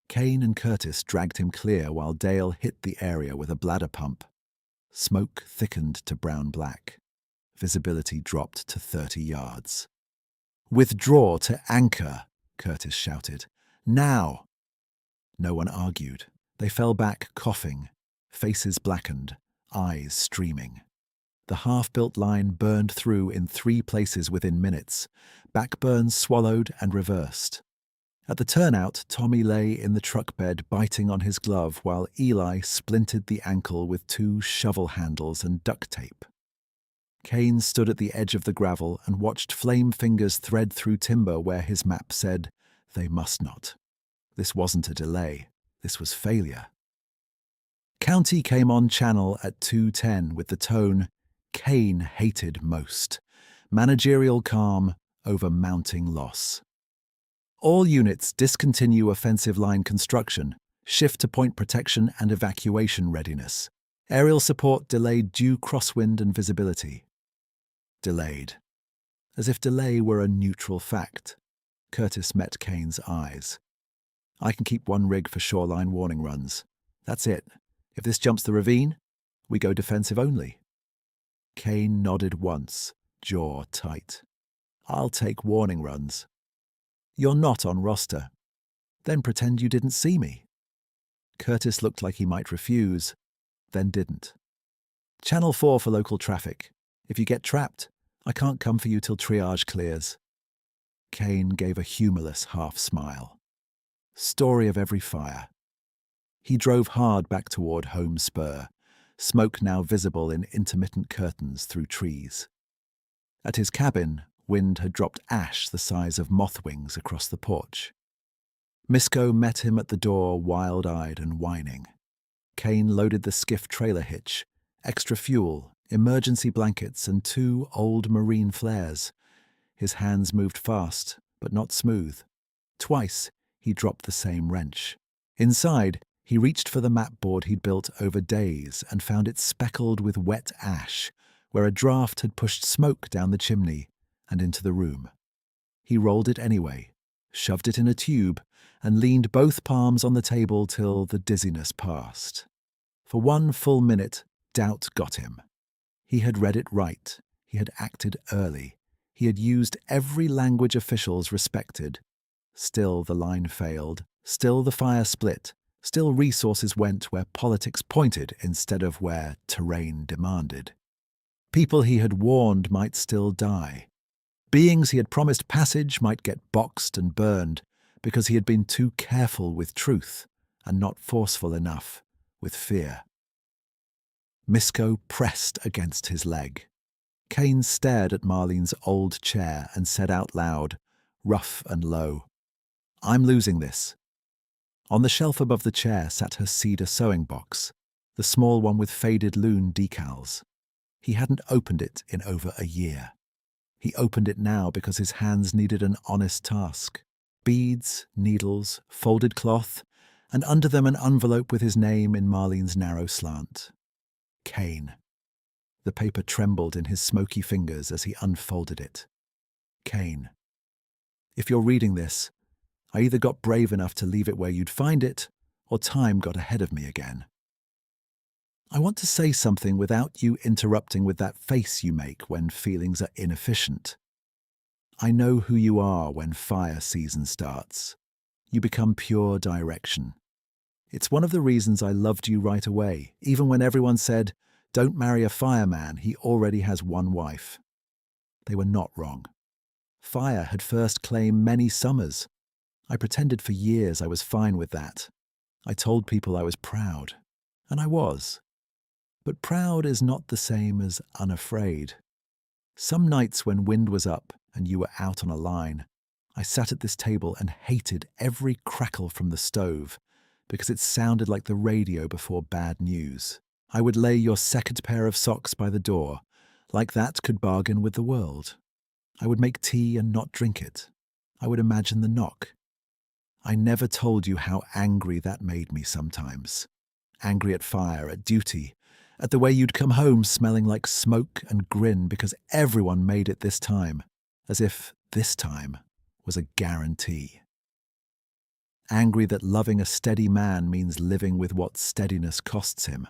[SPEAKER 1] Kane and Curtis dragged him clear while Dale hit the area with a bladder pump. Smoke thickened to brown-black. Visibility dropped to 30 yards. "Withdraw to anchor," Curtis shouted. "Now!" No one argued. They fell back coughing, faces blackened, eyes streaming. The half-built line burned through in 3 places within minutes, backburns swallowed and reversed. At the turnout, Tommy lay in the truck bed biting on his glove while Eli splintered the ankle with 2 shovel handles and duct tape. Kane stood at the edge of the gravel and watched flame fingers thread through timber where his map said, "They must not." This wasn't a delay. This was failure. County came on channel at 2:10 with the tone Kane hated most. Managerial calm over mounting loss. All units discontinue offensive line construction, shift to point protection and evacuation readiness. Aerial support delayed due crosswind and visibility. Delayed. As if delay were a neutral fact. Curtis met Kane's eyes. "I can keep 1 rig for shoreline warning runs. That's it. If this jumps the ravine, we go defensive only." Kane nodded once, jaw tight. "I'll take warning runs." "You're not on roster." "Then pretend you didn't see me." Curtis looked like he might refuse, then didn't. "Channel 4 for local traffic. If you get trapped, I can't come for you till triage clears. Kane gave a humorless half-smile. Story of every fire. He drove hard back toward Home Spur, smoke now visible in intermittent curtains through trees. At his cabin, wind had dropped ash the size of moth wings across the porch. Misko met him at the door, wild-eyed and whining. Kane loaded the skiff trailer hitch, extra fuel, emergency blankets, and 2 old marine flares. His hands moved fast, but not smooth. Twice, he dropped the same wrench. Inside, he reached for the map board he'd built over days and found it speckled with wet ash, where a draft had pushed smoke down the chimney and into the room. He rolled it anyway, shoved it in a tube, and leaned both palms on the table till the dizziness passed. For 1 full minute, doubt got him. He had read it right. He had acted early. He had used every language officials respected. Still the line failed. Still the fire split. Still resources went where politics pointed instead of where terrain demanded. People he had warned might still die. Beings he had promised passage might get boxed and burned because he had been too careful with truth and not forceful enough with fear. Misko pressed against his leg. Kane stared at Marlene's old chair and said out loud, rough and low, "I'm losing this." On the shelf above the chair sat her cedar sewing box, the small one with faded loon decals. He hadn't opened it in over a year. He opened it now because his hands needed an honest task. Beads, needles, folded cloth, and under them an envelope with his name in Marlene's narrow slant. Kane. The paper trembled in his smoky fingers as he unfolded it. Kane. If you're reading this, I either got brave enough to leave it where you'd find it, or time got ahead of me again. I want to say something without you interrupting with that face you make when feelings are inefficient. I know who you are when fire season starts. You become pure direction. It's one of the reasons I loved you right away, even when everyone said, "Don't marry a fireman, he already has 1 wife." They were not wrong. Fire had first claimed many summers. I pretended for years I was fine with that. I told people I was proud, and I was. But proud is not the same as unafraid. Some nights when wind was up and you were out on a line, I sat at this table and hated every crackle from the stove because it sounded like the radio before bad news. I would lay your second pair of socks by the door, like that could bargain with the world. I would make tea and not drink it. I would imagine the knock. I never told you how angry that made me sometimes. Angry at fire, at duty, at the way you'd come home smelling like smoke and grin because everyone made it this time, as if this time was a guarantee. Angry that loving a steady man means living with what steadiness costs him.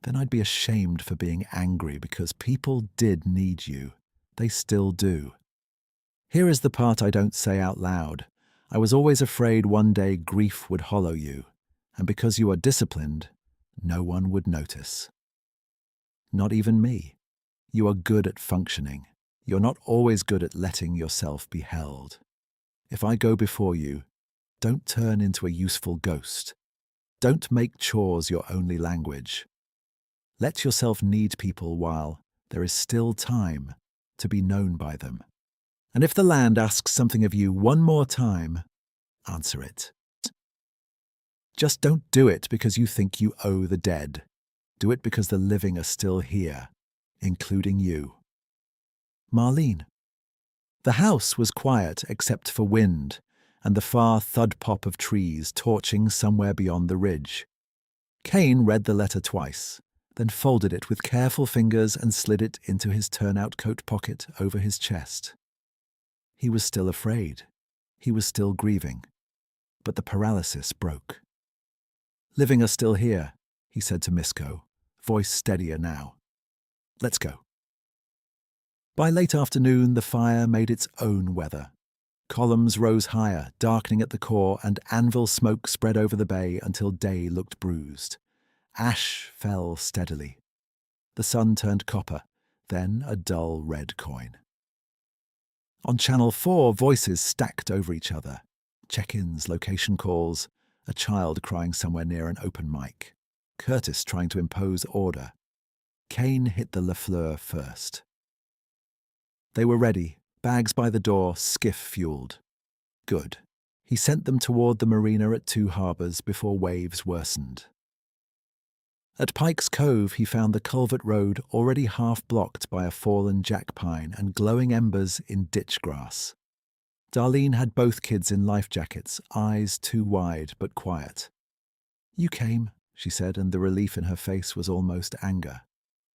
[SPEAKER 1] Then I'd be ashamed for being angry because people did need you. They still do. Here is the part I don't say out loud. I was always afraid one day grief would hollow you, and because you are disciplined, no one would notice. Not even me. You are good at functioning. You're not always good at letting yourself be held. If I go before you, don't turn into a useful ghost. Don't make chores your only language. Let yourself need people while there is still time to be known by them. And if the land asks something of you one more time, answer it. Just don't do it because you think you owe the dead. Do it because the living are still here, including you. Marlene. The house was quiet except for wind and the far thud-pop of trees torching somewhere beyond the ridge. Kane read the letter twice, then folded it with careful fingers and slid it into his turnout coat pocket over his chest. He was still afraid. He was still grieving. But the paralysis broke. "Living are still here," he said to Misko, voice steadier now. "Let's go." By late afternoon, the fire made its own weather. Columns rose higher, darkening at the core, and anvil smoke spread over the bay until day looked bruised. Ash fell steadily. The sun turned copper, then a dull red coin. On Channel 4, voices stacked over each other. Check-ins, location calls, a child crying somewhere near an open mic. Curtis trying to impose order. Kane hit the Lafleur first. They were ready, bags by the door, skiff fueled. Good. He sent them toward the marina at Two Harbours before waves worsened. At Pike's Cove, he found the culvert road already half blocked by a fallen jack pine and glowing embers in ditch grass. Darlene had both kids in life jackets, eyes too wide but quiet. "You came," she said, and the relief in her face was almost anger.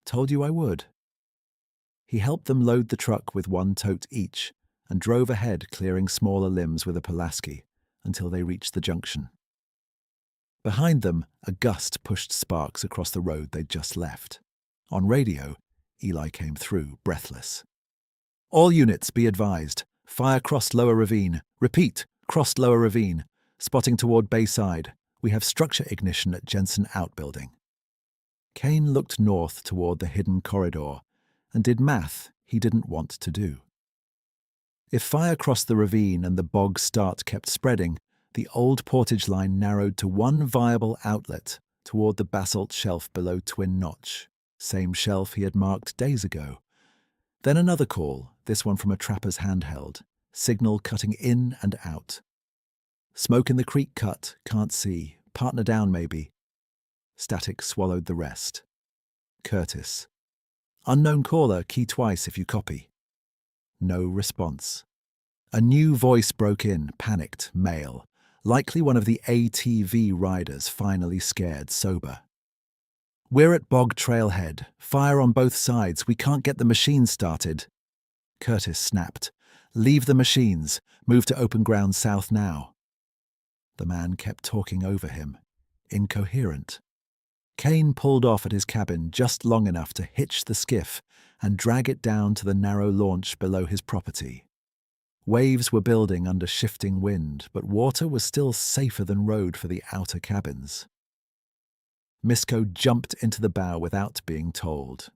[SPEAKER 1] "Told you I would." He helped them load the truck with one tote each and drove ahead, clearing smaller limbs with a Pulaski until they reached the junction. Behind them, a gust pushed sparks across the road they'd just left. On radio, Eli came through, breathless. "All units, be advised. Fire crossed lower ravine. Repeat, crossed lower ravine. Spotting toward Bayside. We have structure ignition at Jensen Outbuilding." Kane looked north toward the hidden corridor and did math he didn't want to do. If fire crossed the ravine and the bog start kept spreading, the old portage line narrowed to one viable outlet toward the basalt shelf below Twin Notch, same shelf he had marked days ago. Then another call, this one from a trapper's handheld, signal cutting in and out. "Smoke in the creek cut, can't see, partner down maybe." Static swallowed the rest. Curtis. "Unknown caller, key twice if you copy." No response. A new voice broke in, panicked, male. Likely one of the ATV riders finally scared sober. "We're at Bog Trailhead. Fire on both sides. We can't get the machines started." Curtis snapped. "Leave the machines. Move to open ground south now." The man kept talking over him. Incoherent. Kane pulled off at his cabin just long enough to hitch the skiff and drag it down to the narrow launch below his property. Waves were building under shifting wind, but water was still safer than road for the outer cabins. Misko jumped into the bow without being told.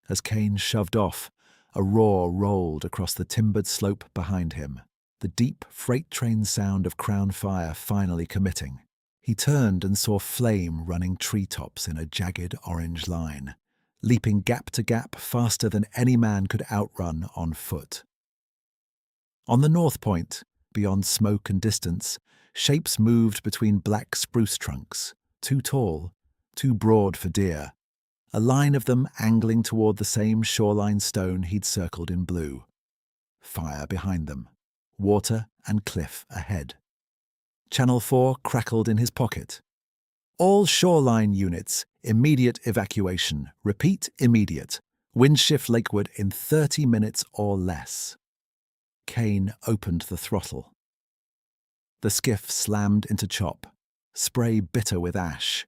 [SPEAKER 1] As Kane shoved off, a roar rolled across the timbered slope behind him, the deep freight train sound of Crown Fire finally committing. He turned and saw flame running treetops in a jagged orange line, leaping gap to gap faster than any man could outrun on foot. On the north point, beyond smoke and distance, shapes moved between black spruce trunks, too tall, too broad for deer, a line of them angling toward the same shoreline stone he'd circled in blue. Fire behind them, water and cliff ahead. Channel 4 crackled in his pocket. "All shoreline units, immediate evacuation. Repeat, immediate. Wind shift Lakewood in 30 minutes or less." Kane opened the throttle. The skiff slammed into chop, spray bitter with ash.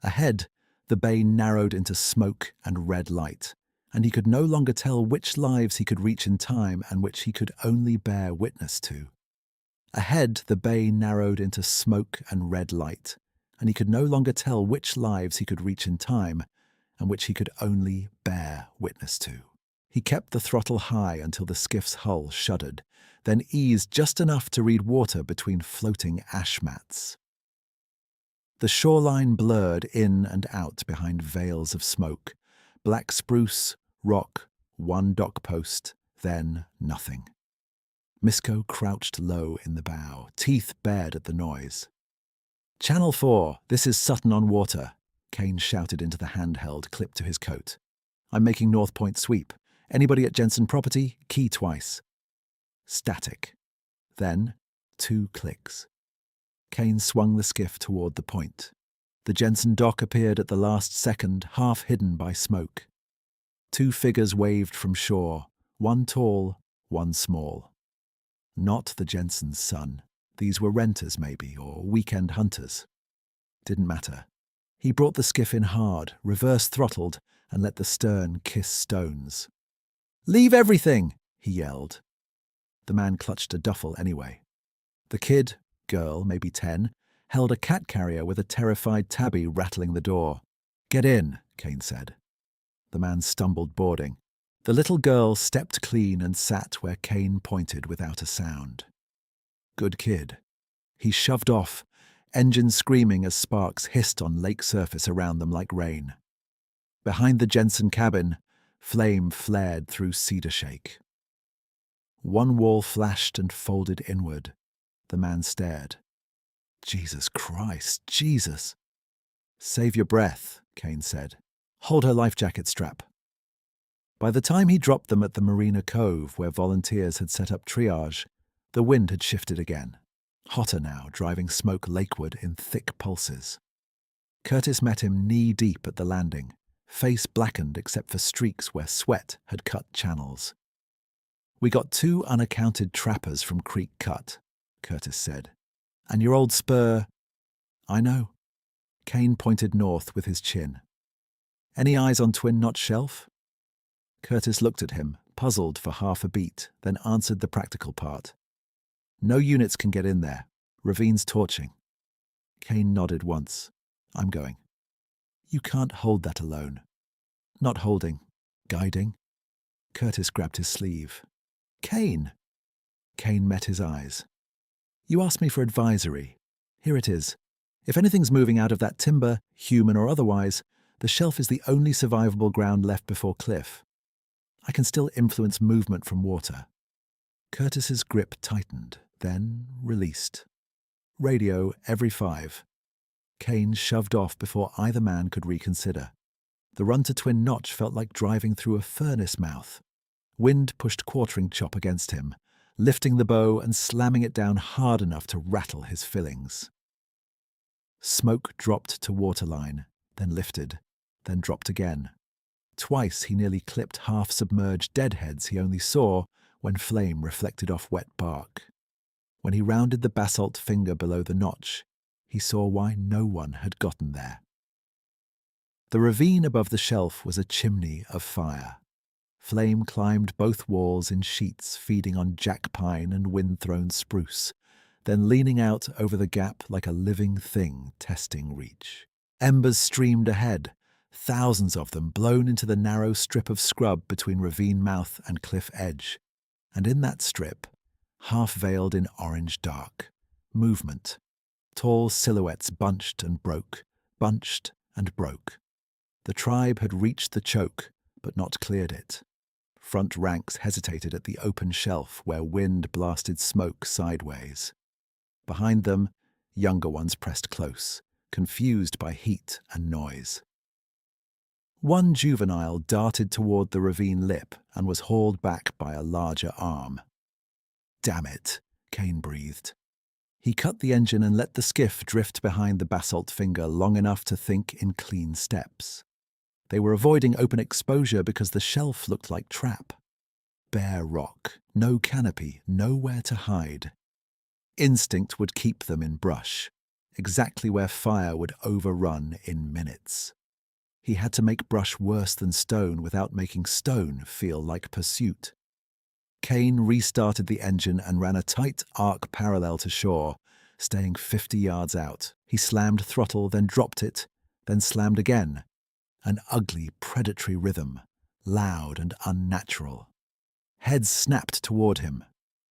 [SPEAKER 1] Ahead, the bay narrowed into smoke and red light, and he could no longer tell which lives he could reach in time and which he could only bear witness to. Ahead, the bay narrowed into smoke and red light, and he could no longer tell which lives he could reach in time and which he could only bear witness to. He kept the throttle high until the skiff's hull shuddered, then eased just enough to read water between floating ash mats. The shoreline blurred in and out behind veils of smoke. Black spruce, rock, one dock post, then nothing. Misko crouched low in the bow, teeth bared at the noise. "Channel 4, this is Sutton-on-Water," Kane shouted into the handheld clipped to his coat. "I'm making North Point sweep. Anybody at Jensen property, key twice." Static. Then 2 clicks. Kane swung the skiff toward the point. The Jensen dock appeared at the last second, half hidden by smoke. 2 figures waved from shore, one tall, one small. Not the Jensen's son. These were renters, maybe, or weekend hunters. Didn't matter. He brought the skiff in hard, reverse-throttled, and let the stern kiss stones. "Leave everything!" he yelled. The man clutched a duffel anyway. The kid, girl, maybe 10, held a cat carrier with a terrified tabby rattling the door. "Get in," Kane said. The man stumbled boarding. The little girl stepped clean and sat where Kane pointed without a sound. Good kid. He shoved off, engine screaming as sparks hissed on lake surface around them like rain. Behind the Jensen cabin, flame flared through cedar shake. One wall flashed and folded inward. The man stared. Jesus Christ, Jesus! Save your breath, Kane said. Hold her life jacket strap. By the time he dropped them at the Marina Cove, where volunteers had set up triage, the wind had shifted again. Hotter now, driving smoke lakeward in thick pulses. Curtis met him knee-deep at the landing, face blackened except for streaks where sweat had cut channels. We got 2 unaccounted trappers from Creek Cut, Curtis said. And your old spur... I know. Kane pointed north with his chin. Any eyes on Twin Notch Shelf? Curtis looked at him, puzzled for half a beat, then answered the practical part. No units can get in there. Ravine's torching. Kane nodded once. I'm going. You can't hold that alone. Not holding. Guiding. Curtis grabbed his sleeve. Kane! Kane met his eyes. You asked me for advisory. Here it is. If anything's moving out of that timber, human or otherwise, the shelf is the only survivable ground left before cliff. I can still influence movement from water. Curtis's grip tightened, then released. Radio every 5. Kane shoved off before either man could reconsider. The run to Twin Notch felt like driving through a furnace mouth. Wind pushed quartering chop against him, lifting the bow and slamming it down hard enough to rattle his fillings. Smoke dropped to waterline, then lifted, then dropped again. Twice he nearly clipped half-submerged deadheads he only saw when flame reflected off wet bark. When he rounded the basalt finger below the notch, he saw why no one had gotten there. The ravine above the shelf was a chimney of fire. Flame climbed both walls in sheets feeding on jack pine and wind-thrown spruce, then leaning out over the gap like a living thing testing reach. Embers streamed ahead, thousands of them blown into the narrow strip of scrub between ravine mouth and cliff edge. And in that strip, half-veiled in orange dark, movement. Tall silhouettes bunched and broke. The tribe had reached the choke, but not cleared it. Front ranks hesitated at the open shelf where wind blasted smoke sideways. Behind them, younger ones pressed close, confused by heat and noise. One juvenile darted toward the ravine lip and was hauled back by a larger arm. Damn it, Kane breathed. He cut the engine and let the skiff drift behind the basalt finger long enough to think in clean steps. They were avoiding open exposure because the shelf looked like trap. Bare rock, no canopy, nowhere to hide. Instinct would keep them in brush, exactly where fire would overrun in minutes. He had to make brush worse than stone without making stone feel like pursuit. Kane restarted the engine and ran a tight arc parallel to shore, staying 50 yards out. He slammed throttle, then dropped it, then slammed again. An ugly, predatory rhythm, loud and unnatural. Heads snapped toward him.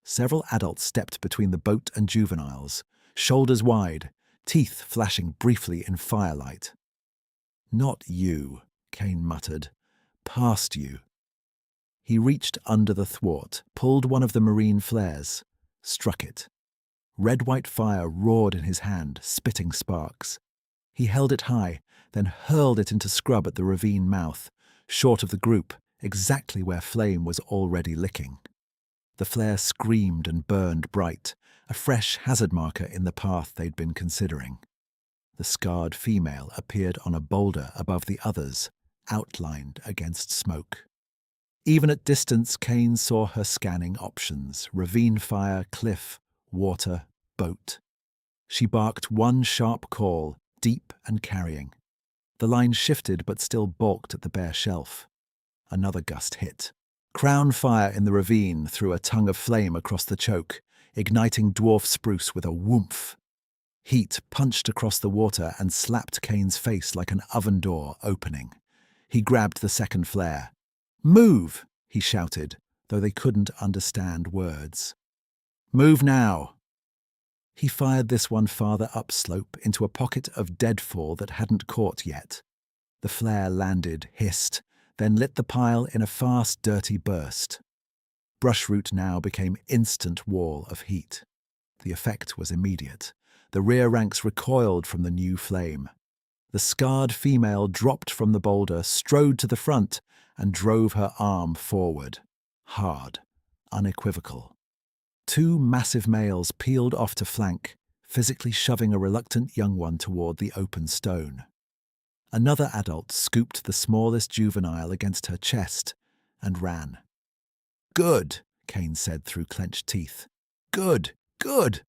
[SPEAKER 1] Several adults stepped between the boat and juveniles, shoulders wide, teeth flashing briefly in firelight. Not you, Kane muttered. Past you. He reached under the thwart, pulled one of the marine flares, struck it. Red-white fire roared in his hand, spitting sparks. He held it high, then hurled it into scrub at the ravine mouth, short of the group, exactly where flame was already licking. The flare screamed and burned bright, a fresh hazard marker in the path they'd been considering. The scarred female appeared on a boulder above the others, outlined against smoke. Even at distance, Kane saw her scanning options: ravine fire, cliff, water, boat. She barked one sharp call, deep and carrying. The line shifted but still balked at the bare shelf. Another gust hit. Crown fire in the ravine threw a tongue of flame across the choke, igniting dwarf spruce with a whoomph. Heat punched across the water and slapped Kane's face like an oven door opening. He grabbed the second flare. Move! he shouted, though they couldn't understand words. "Move now!" He fired this one farther upslope into a pocket of deadfall that hadn't caught yet. The flare landed, hissed, then lit the pile in a fast, dirty burst. Brushroot now became instant wall of heat. The effect was immediate. The rear ranks recoiled from the new flame. The scarred female dropped from the boulder, strode to the front, and drove her arm forward. Hard, unequivocal. Two massive males peeled off to flank, physically shoving a reluctant young one toward the open stone. Another adult scooped the smallest juvenile against her chest and ran. "Good," Kane said through clenched teeth. "Good, good."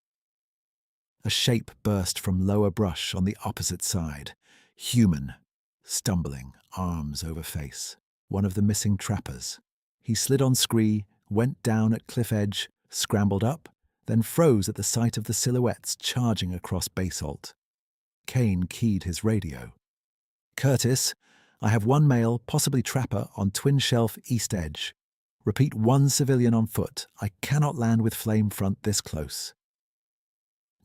[SPEAKER 1] A shape burst from lower brush on the opposite side. Human, stumbling, arms over face. One of the missing trappers. He slid on scree, went down at cliff edge, scrambled up, then froze at the sight of the silhouettes charging across basalt. Kane keyed his radio. "Curtis, I have one male, possibly trapper, on Twin Shelf East Edge. Repeat, one civilian on foot. I cannot land with flame front this close."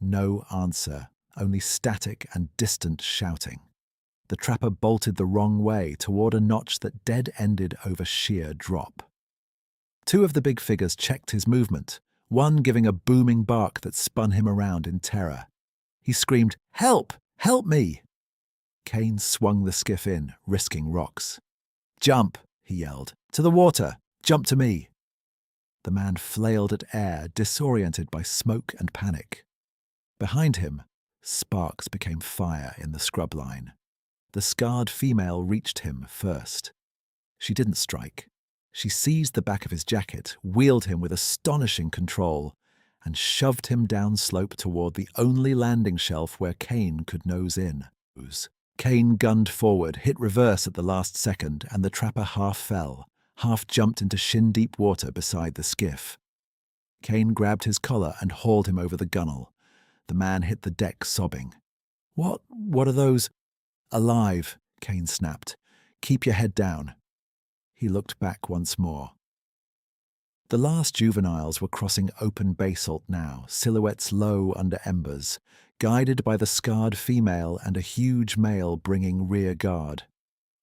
[SPEAKER 1] No answer, only static and distant shouting. The trapper bolted the wrong way toward a notch that dead-ended over sheer drop. Two of the big figures checked his movement, one giving a booming bark that spun him around in terror. He screamed, "Help! Help me!" Kane swung the skiff in, risking rocks. "Jump!" he yelled. "To the water! Jump to me!" The man flailed at air, disoriented by smoke and panic. Behind him, sparks became fire in the scrub line. The scarred female reached him first. She didn't strike. She seized the back of his jacket, wheeled him with astonishing control, and shoved him downslope toward the only landing shelf where Kane could nose in. Kane gunned forward, hit reverse at the last second, and the trapper half fell, half jumped into shin-deep water beside the skiff. Kane grabbed his collar and hauled him over the gunwale. The man hit the deck sobbing. What are those?" "Alive," Kane snapped. "Keep your head down." He looked back once more. The last juveniles were crossing open basalt now, silhouettes low under embers, guided by the scarred female and a huge male bringing rear guard.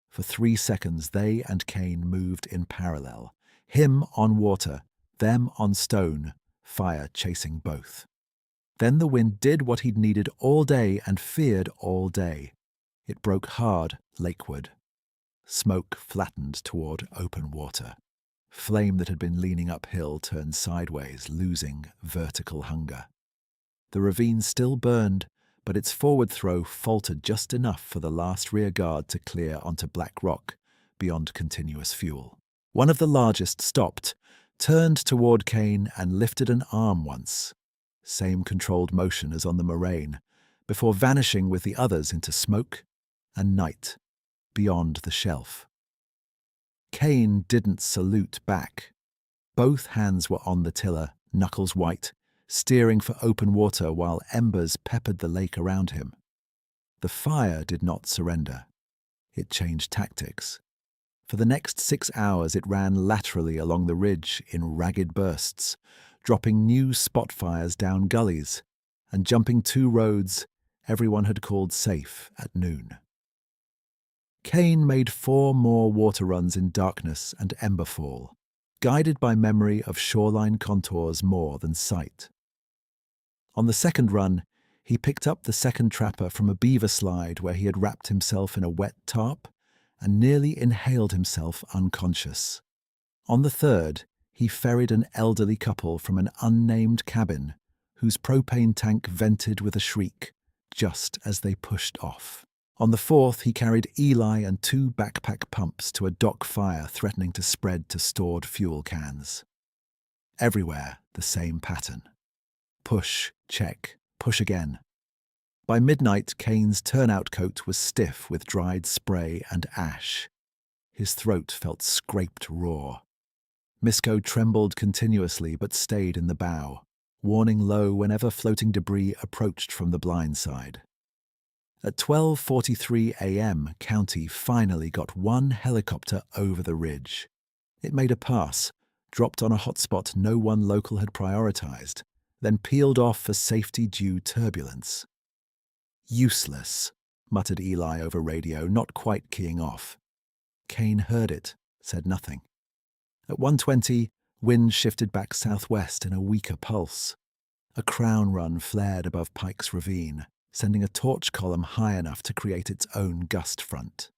[SPEAKER 1] For 3 seconds they and Kane moved in parallel, him on water, them on stone, fire chasing both. Then the wind did what he'd needed all day and feared all day. It broke hard lakeward. Smoke flattened toward open water. Flame that had been leaning uphill turned sideways, losing vertical hunger. The ravine still burned, but its forward throw faltered just enough for the last rear guard to clear onto black rock beyond continuous fuel. One of the largest stopped, turned toward Kane and lifted an arm once. Same controlled motion as on the moraine, before vanishing with the others into smoke and night beyond the shelf. Kane didn't salute back. Both hands were on the tiller, knuckles white, steering for open water while embers peppered the lake around him. The fire did not surrender. It changed tactics. For the next 6 hours it ran laterally along the ridge in ragged bursts, dropping new spot fires down gullies and jumping 2 roads everyone had called safe at noon. Kane made 4 more water runs in darkness and emberfall, guided by memory of shoreline contours more than sight. On the second run, he picked up the second trapper from a beaver slide where he had wrapped himself in a wet tarp and nearly inhaled himself unconscious. On the third, he ferried an elderly couple from an unnamed cabin whose propane tank vented with a shriek just as they pushed off. On the fourth, he carried Eli and 2 backpack pumps to a dock fire threatening to spread to stored fuel cans. Everywhere, the same pattern. Push, check, push again. By midnight, Kane's turnout coat was stiff with dried spray and ash. His throat felt scraped raw. Misko trembled continuously but stayed in the bow, warning low whenever floating debris approached from the blind side. At 12:43 a.m., County finally got one helicopter over the ridge. It made a pass, dropped on a hotspot no one local had prioritized, then peeled off for safety-due turbulence. "Useless," muttered Eli over radio, not quite keying off. Kane heard it, said nothing. At 1:20, wind shifted back southwest in a weaker pulse. A crown run flared above Pike's Ravine, sending a torch column high enough to create its own gust front.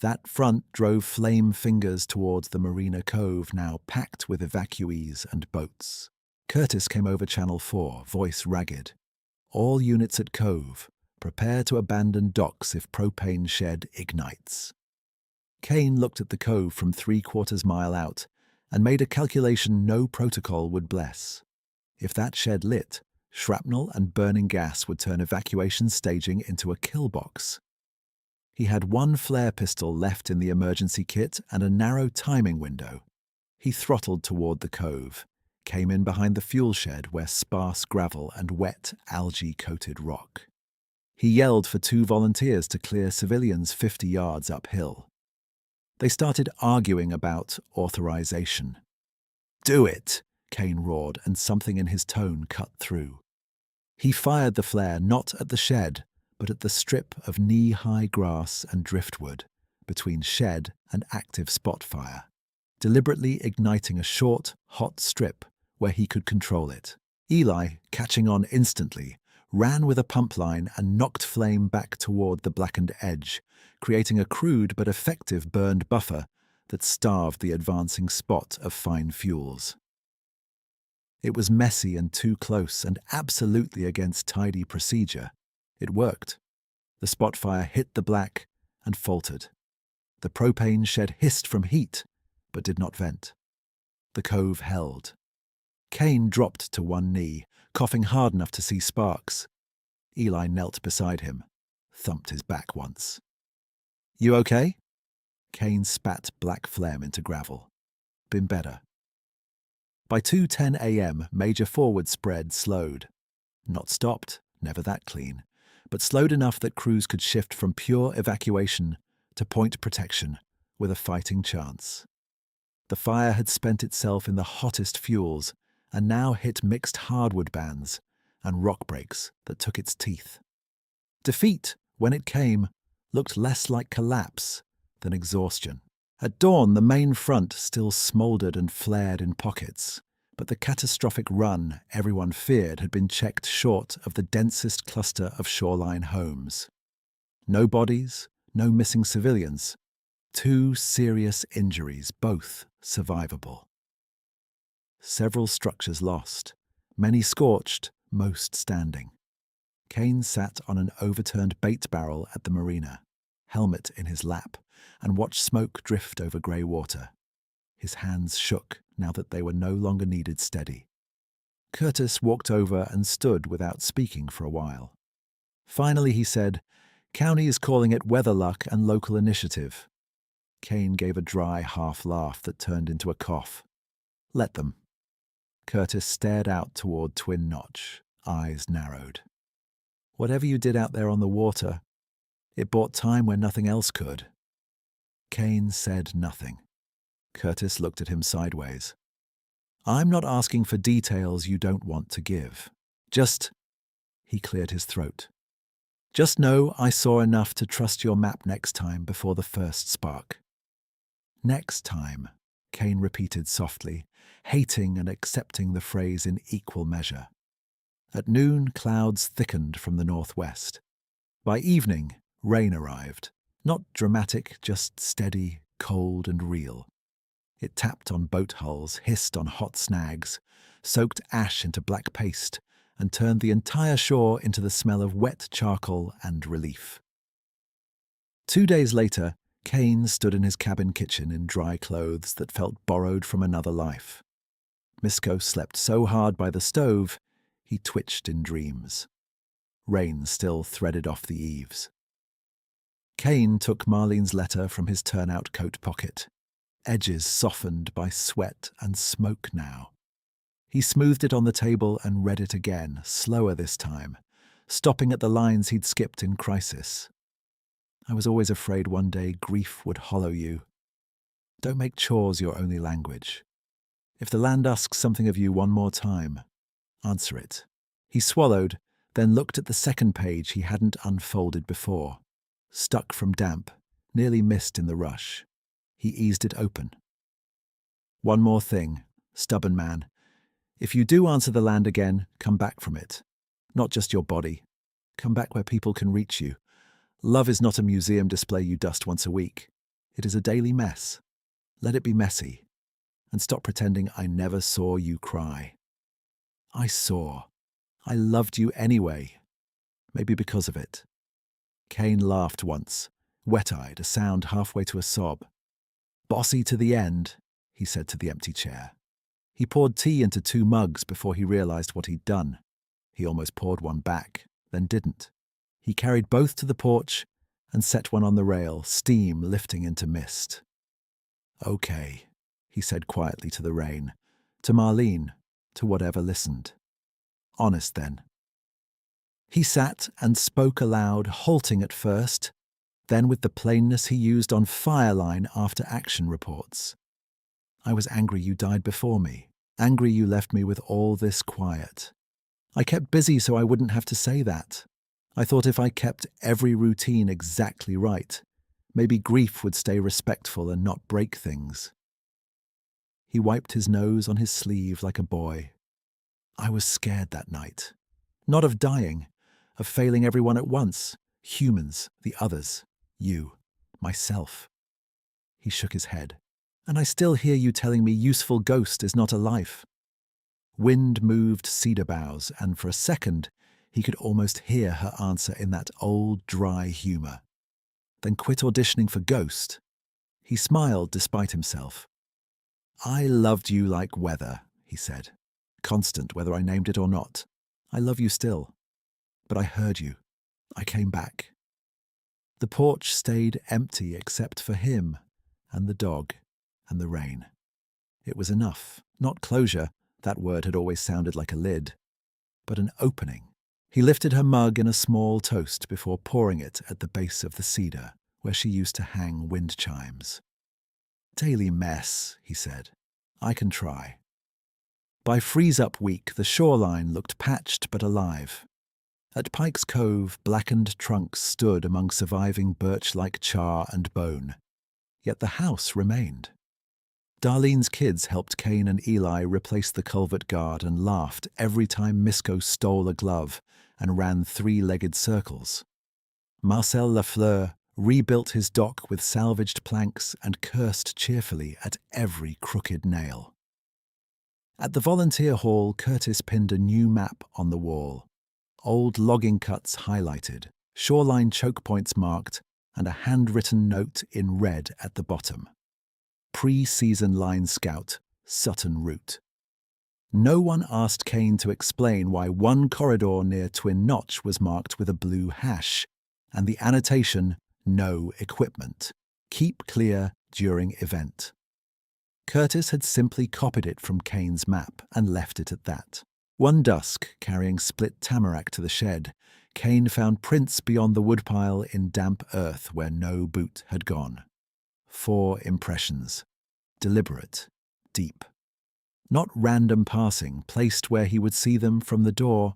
[SPEAKER 1] That front drove flame fingers towards the Marina Cove, now packed with evacuees and boats. Curtis came over Channel 4, voice ragged. "All units at Cove, prepare to abandon docks if propane shed ignites." Kane looked at the cove from 3/4 mile out and made a calculation no protocol would bless. If that shed lit, shrapnel and burning gas would turn evacuation staging into a kill box. He had one flare pistol left in the emergency kit and a narrow timing window. He throttled toward the cove, came in behind the fuel shed where sparse gravel and wet, algae-coated rock. He yelled for 2 volunteers to clear civilians 50 yards uphill. They started arguing about authorization. "Do it!" Kane roared, and something in his tone cut through. He fired the flare not at the shed, but at the strip of knee-high grass and driftwood between shed and active spot fire, deliberately igniting a short, hot strip where he could control it. Eli, catching on instantly, ran with a pump line and knocked flame back toward the blackened edge, creating a crude but effective burned buffer that starved the advancing spot of fine fuels. It was messy and too close and absolutely against tidy procedure. It worked. The spot fire hit the black and faltered. The propane shed hissed from heat, but did not vent. The cove held. Kane dropped to one knee, coughing hard enough to see sparks. Eli knelt beside him, thumped his back once. "You okay?" Kane spat black phlegm into gravel. "Been better." By 2:10 a.m., major forward spread slowed. Not stopped, never that clean, but slowed enough that crews could shift from pure evacuation to point protection with a fighting chance. The fire had spent itself in the hottest fuels and now hit mixed hardwood bands and rock breaks that took its teeth. Defeat, when it came, looked less like collapse than exhaustion. At dawn, the main front still smouldered and flared in pockets, but the catastrophic run everyone feared had been checked short of the densest cluster of shoreline homes. No bodies, no missing civilians, 2 serious injuries, both survivable. Several structures lost, many scorched, most standing. Kane sat on an overturned bait barrel at the marina, helmet in his lap, and watched smoke drift over grey water. His hands shook now that they were no longer needed steady. Curtis walked over and stood without speaking for a while. Finally he said, "County is calling it weather luck and local initiative." Kane gave a dry half-laugh that turned into a cough. "Let them." Curtis stared out toward Twin Notch, eyes narrowed. "Whatever you did out there on the water, it bought time where nothing else could." Kane said nothing. Curtis looked at him sideways. "I'm not asking for details you don't want to give. Just—" he cleared his throat. "Just know I saw enough to trust your map next time before the first spark." "Next time," Kane repeated softly, hating and accepting the phrase in equal measure. At noon, clouds thickened from the northwest. By evening, rain arrived. Not dramatic, just steady, cold and real. It tapped on boat hulls, hissed on hot snags, soaked ash into black paste, and turned the entire shore into the smell of wet charcoal and relief. 2 days later, Kane stood in his cabin kitchen in dry clothes that felt borrowed from another life. Misko slept so hard by the stove, he twitched in dreams. Rain still threaded off the eaves. Kane took Marlene's letter from his turnout coat pocket, edges softened by sweat and smoke now. He smoothed it on the table and read it again, slower this time, stopping at the lines he'd skipped in crisis. "I was always afraid one day grief would hollow you. Don't make chores your only language. If the land asks something of you one more time, answer it. He swallowed, then looked at the second page he hadn't unfolded before. Stuck from damp, nearly missed in the rush. He eased it open. One more thing, stubborn man. If you do answer the land again, come back from it. Not just your body. Come back where people can reach you. Love is not a museum display you dust once a week. It is a daily mess. Let it be messy. And stop pretending I never saw you cry. I saw. I loved you anyway. Maybe because of it. Kane laughed once, wet-eyed, a sound halfway to a sob. Bossy to the end, he said to the empty chair. He poured tea into 2 mugs before he realized what he'd done. He almost poured one back, then didn't. He carried both to the porch and set one on the rail, steam lifting into mist. Okay, he said quietly to the rain, to Marlene, to whatever listened. Honest then. He sat and spoke aloud, halting at first, then with the plainness he used on Fireline after action reports. I was angry you died before me, angry you left me with all this quiet. I kept busy so I wouldn't have to say that. I thought if I kept every routine exactly right, maybe grief would stay respectful and not break things. He wiped his nose on his sleeve like a boy. I was scared that night. Not of dying, of failing everyone at once. Humans, the others, you, myself. He shook his head. And I still hear you telling me useful ghost is not a life. Wind moved cedar boughs, and for a second he could almost hear her answer in that old, dry humour. Then quit auditioning for Ghost. He smiled despite himself. I loved you like weather, he said. Constant, whether I named it or not. I love you still. But I heard you. I came back. The porch stayed empty except for him and the dog and the rain. It was enough, not closure, that word had always sounded like a lid, but an opening. He lifted her mug in a small toast before pouring it at the base of the cedar, where she used to hang wind chimes. Daily mess, he said. I can try. By freeze-up week, the shoreline looked patched but alive. At Pike's Cove, blackened trunks stood among surviving birch-like char and bone. Yet the house remained. Darlene's kids helped Kane and Eli replace the culvert guard and laughed every time Misko stole a glove and ran 3-legged circles. Marcel Lafleur rebuilt his dock with salvaged planks and cursed cheerfully at every crooked nail. At the volunteer hall, Curtis pinned a new map on the wall. Old logging cuts highlighted, shoreline choke points marked, and a handwritten note in red at the bottom. Pre-season line scout, Sutton Route. No one asked Kane to explain why one corridor near Twin Notch was marked with a blue hash, and the annotation, no equipment. Keep clear during event. Curtis had simply copied it from Kane's map and left it at that. One dusk, carrying split tamarack to the shed, Kane found prints beyond the woodpile in damp earth where no boot had gone. 4 impressions. Deliberate. Deep. Not random passing, placed where he would see them from the door.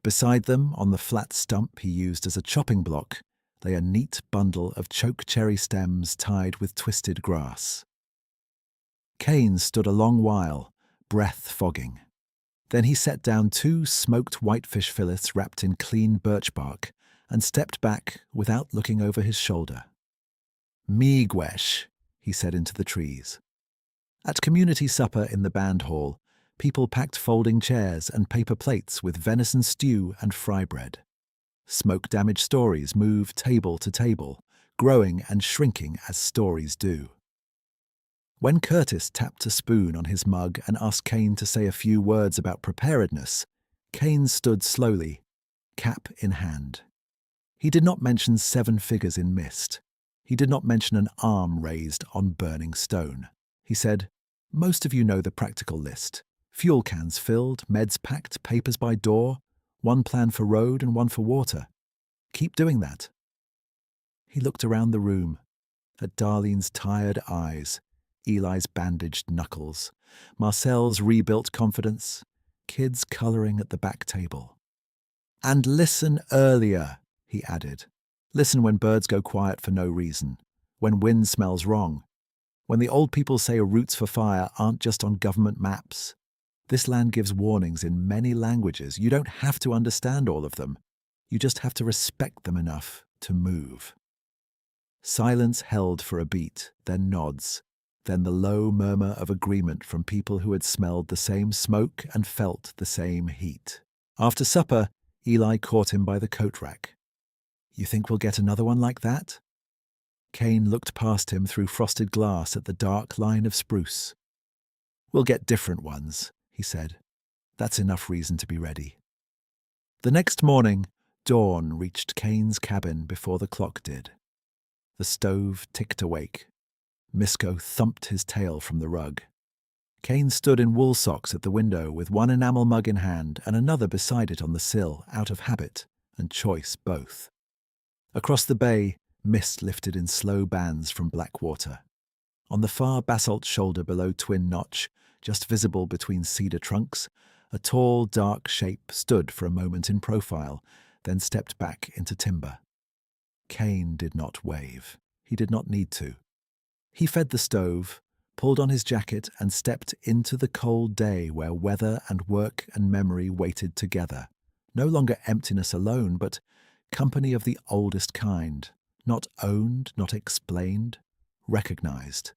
[SPEAKER 1] Beside them, on the flat stump he used as a chopping block, lay a neat bundle of choke cherry stems tied with twisted grass. Kane stood a long while, breath fogging. Then he set down 2 smoked whitefish fillets wrapped in clean birch bark and stepped back without looking over his shoulder. Miigwesh, he said into the trees. At community supper in the band hall, people packed folding chairs and paper plates with venison stew and fry bread. Smoke-damaged stories moved table to table, growing and shrinking as stories do. When Curtis tapped a spoon on his mug and asked Kane to say a few words about preparedness, Kane stood slowly, cap in hand. He did not mention 7 figures in mist. He did not mention an arm raised on burning stone. He said, most of you know the practical list. Fuel cans filled, meds packed, papers by door, 1 plan for road and 1 for water. Keep doing that. He looked around the room. at Darlene's tired eyes, Eli's bandaged knuckles, Marcel's rebuilt confidence, kids colouring at the back table. "And listen earlier," he added. "Listen when birds go quiet for no reason, when wind smells wrong, when the old people say routes for fire aren't just on government maps. This land gives warnings in many languages. You don't have to understand all of them. You just have to respect them enough to move." Silence held for a beat, then nods, then the low murmur of agreement from people who had smelled the same smoke and felt the same heat. After supper, Eli caught him by the coat rack. "You think we'll get another one like that?" Kane looked past him through frosted glass at the dark line of spruce. "We'll get different ones," he said. "That's enough reason to be ready." The next morning, dawn reached Kane's cabin before the clock did. The stove ticked awake. Misko thumped his tail from the rug. Kane stood in wool socks at the window with one enamel mug in hand and another beside it on the sill, out of habit and choice both. Across the bay, mist lifted in slow bands from black water. On the far basalt shoulder below Twin Notch, just visible between cedar trunks, a tall, dark shape stood for a moment in profile, then stepped back into timber. Kane did not wave. He did not need to. He fed the stove, pulled on his jacket, and stepped into the cold day where weather and work and memory waited together. No longer emptiness alone, but company of the oldest kind, not owned, not explained, recognized.